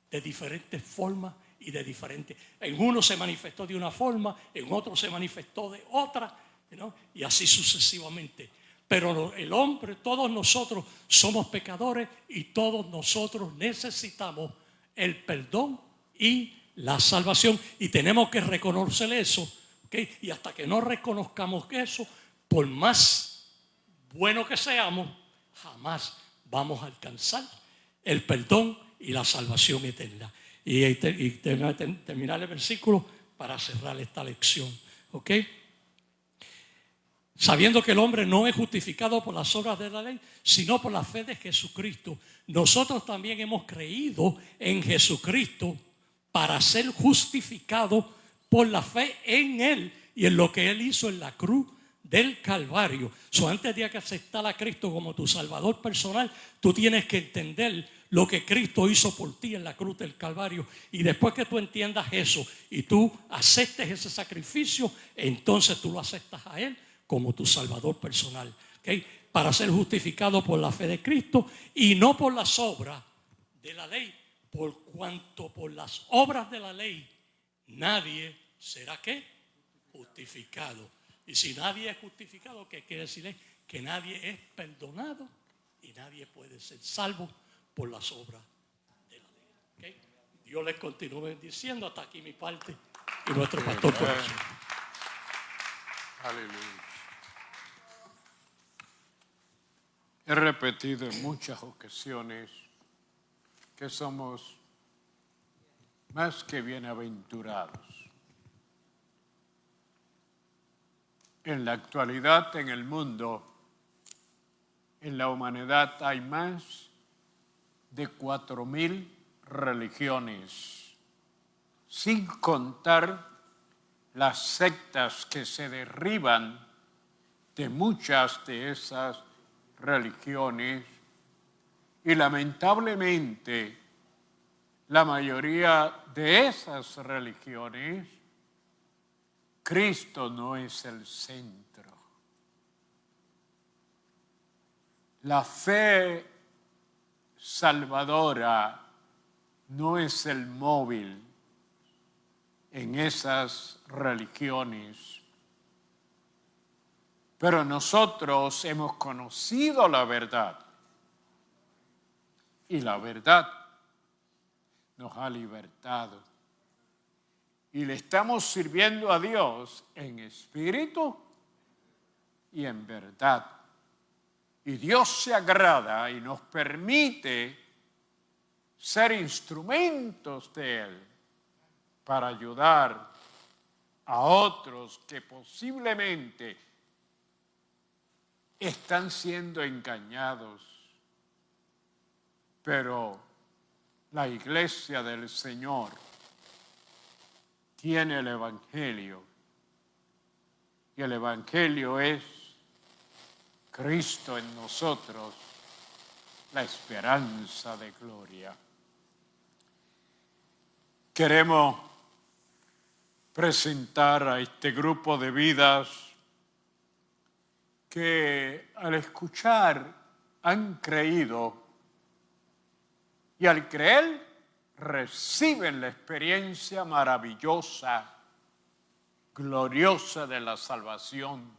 de diferentes formas y de diferentes. En uno se manifestó de una forma, en otro se manifestó de otra, ¿no? Y así sucesivamente. Pero el hombre, todos nosotros somos pecadores y todos nosotros necesitamos el perdón y la salvación. Y tenemos que reconocer eso, ¿okay? Y hasta que no reconozcamos eso, por más bueno que seamos, jamás vamos a alcanzar el perdón y la salvación eterna. Y terminar el versículo para cerrar esta lección. ¿Ok? Sabiendo que el hombre no es justificado por las obras de la ley, sino por la fe de Jesucristo. Nosotros también hemos creído en Jesucristo para ser justificados por la fe en Él y en lo que Él hizo en la cruz del Calvario. Antes de que aceptar a Cristo como tu Salvador personal, tú tienes que entender lo que Cristo hizo por ti en la cruz del Calvario. Y después que tú entiendas eso y tú aceptes ese sacrificio, entonces tú lo aceptas a Él como tu Salvador personal. ¿Okay? Para ser justificado por la fe de Cristo y no por las obras de la ley, por cuanto por las obras de la ley nadie será ¿qué? Justificado. Y si nadie es justificado, ¿qué quiere decir? Que nadie es perdonado y nadie puede ser salvo por las obras de la ley. ¿Okay? Dios les continúe bendiciendo. Hasta aquí mi parte y nuestro pastor por eso. Aleluya. He repetido en muchas ocasiones que somos más que bienaventurados. En la actualidad, en el mundo, en la humanidad hay más de 4,000 religiones, sin contar las sectas que se derriban de muchas de esas religiones, y lamentablemente la mayoría de esas religiones, Cristo no es el centro. La fe salvadora no es el móvil en esas religiones. Pero nosotros hemos conocido la verdad y la verdad nos ha libertado. Y le estamos sirviendo a Dios en espíritu y en verdad. Y Dios se agrada y nos permite ser instrumentos de Él para ayudar a otros que posiblemente están siendo engañados. Pero la iglesia del Señor tiene el Evangelio. Y el Evangelio es Cristo en nosotros, la esperanza de gloria. Queremos presentar a este grupo de vidas que al escuchar han creído y al creer reciben la experiencia maravillosa, gloriosa de la salvación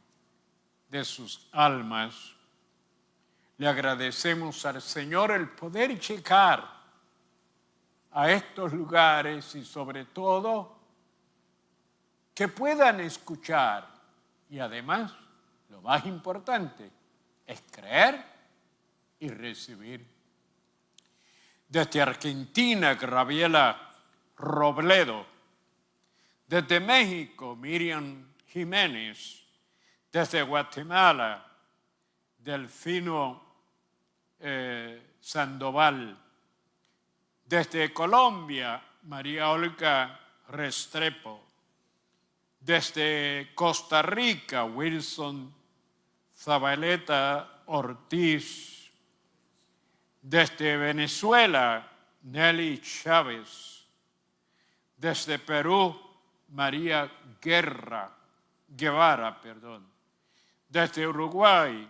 de sus almas. Le agradecemos al Señor el poder llegar a estos lugares y sobre todo que puedan escuchar y además, lo más importante, es creer y recibir. Desde Argentina, Graviela Robledo. Desde México, Miriam Jiménez. Desde Guatemala, Delfino Sandoval. Desde Colombia, María Olga Restrepo. Desde Costa Rica, Wilson Zabaleta Ortiz. Desde Venezuela, Nelly Chávez. Desde Perú, María Guevara. Desde Uruguay,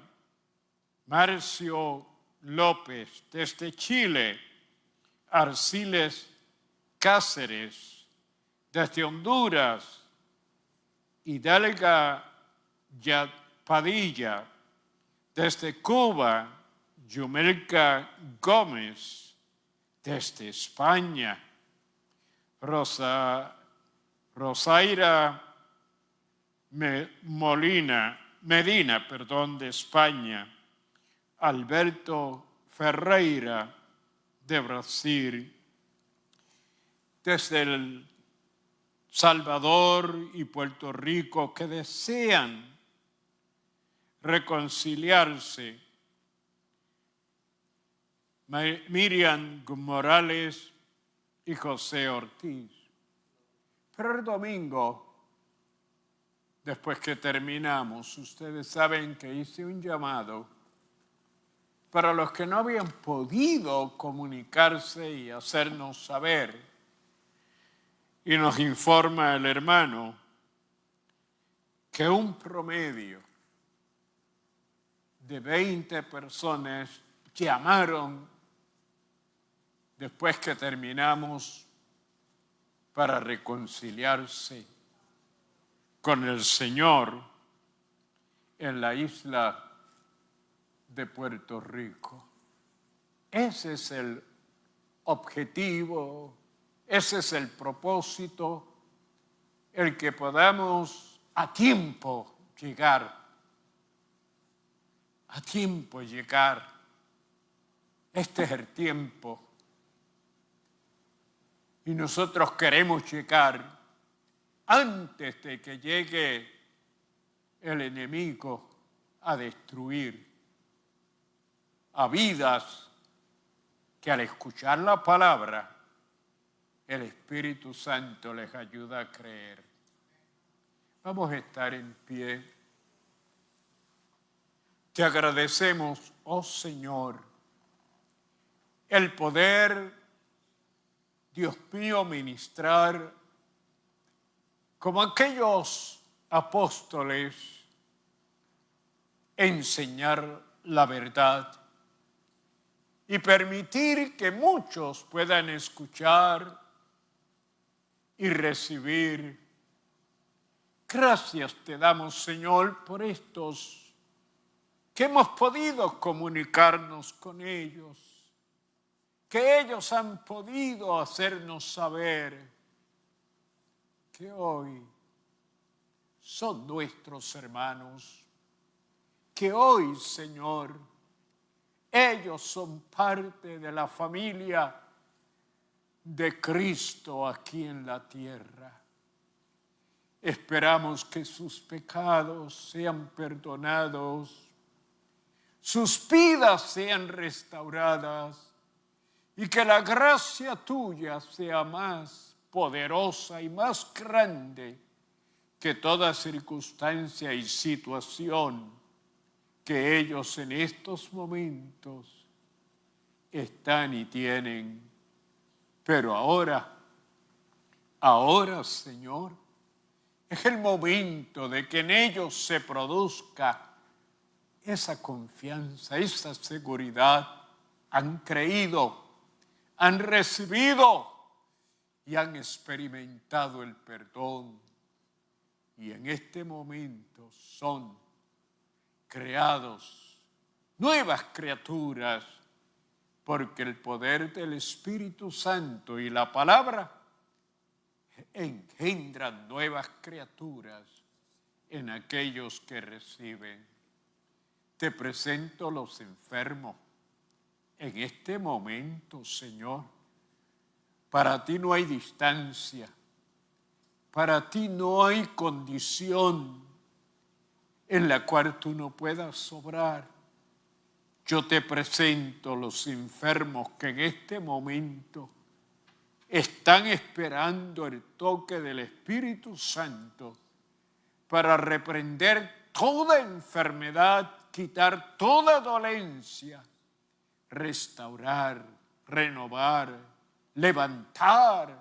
Marcio López. Desde Chile, Arciles Cáceres. Desde Honduras, Hidalga Padilla. Desde Cuba, Yumelka Gómez. Desde España, Rosaira Medina, de España. Alberto Ferreira, de Brasil. Desde El Salvador y Puerto Rico, que desean reconciliarse. Miriam Morales y José Ortiz. Pero el domingo, después que terminamos, ustedes saben que hice un llamado para los que no habían podido comunicarse y hacernos saber. Y nos informa el hermano que un promedio de 20 personas llamaron después que terminamos, para reconciliarse con el Señor en la isla de Puerto Rico. Ese es el objetivo, ese es el propósito, el que podamos a tiempo llegar. A tiempo llegar. Este es el tiempo. Y nosotros queremos llegar antes de que llegue el enemigo a destruir a vidas que al escuchar la palabra, el Espíritu Santo les ayuda a creer. Vamos a estar en pie. Te agradecemos, oh Señor, el poder, Dios mío, ministrar como aquellos apóstoles, enseñar la verdad y permitir que muchos puedan escuchar y recibir. Gracias te damos, Señor, por estos que hemos podido comunicarnos con ellos, que ellos han podido hacernos saber que hoy son nuestros hermanos, que hoy, Señor, ellos son parte de la familia de Cristo aquí en la tierra. Esperamos que sus pecados sean perdonados, sus vidas sean restauradas y que la gracia tuya sea más poderosa y más grande que toda circunstancia y situación que ellos en estos momentos están y tienen. Pero ahora, Señor, es el momento de que en ellos se produzca esa confianza, esa seguridad. Han creído, han recibido y han experimentado el perdón. Y en este momento son creados nuevas criaturas, porque el poder del Espíritu Santo y la palabra engendran nuevas criaturas en aquellos que reciben. Te presento los enfermos en este momento, Señor. Para ti no hay distancia, para ti no hay condición en la cual tú no puedas obrar. Yo te presento los enfermos que en este momento están esperando el toque del Espíritu Santo para reprender toda enfermedad, quitar toda dolencia, restaurar, renovar, levantar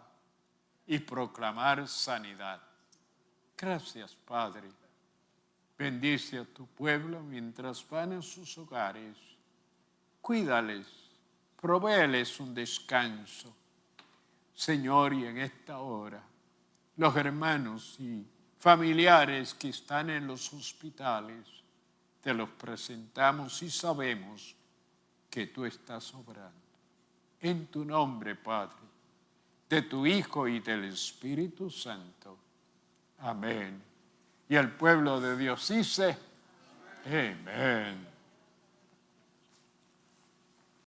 y proclamar sanidad. Gracias, Padre. Bendice a tu pueblo mientras van a sus hogares. Cuídales, provéeles un descanso. Señor, y en esta hora, los hermanos y familiares que están en los hospitales, te los presentamos y sabemos que tú estás obrando. En tu nombre, Padre, de tu Hijo y del Espíritu Santo. Amén. Y el pueblo de Dios dice, amén.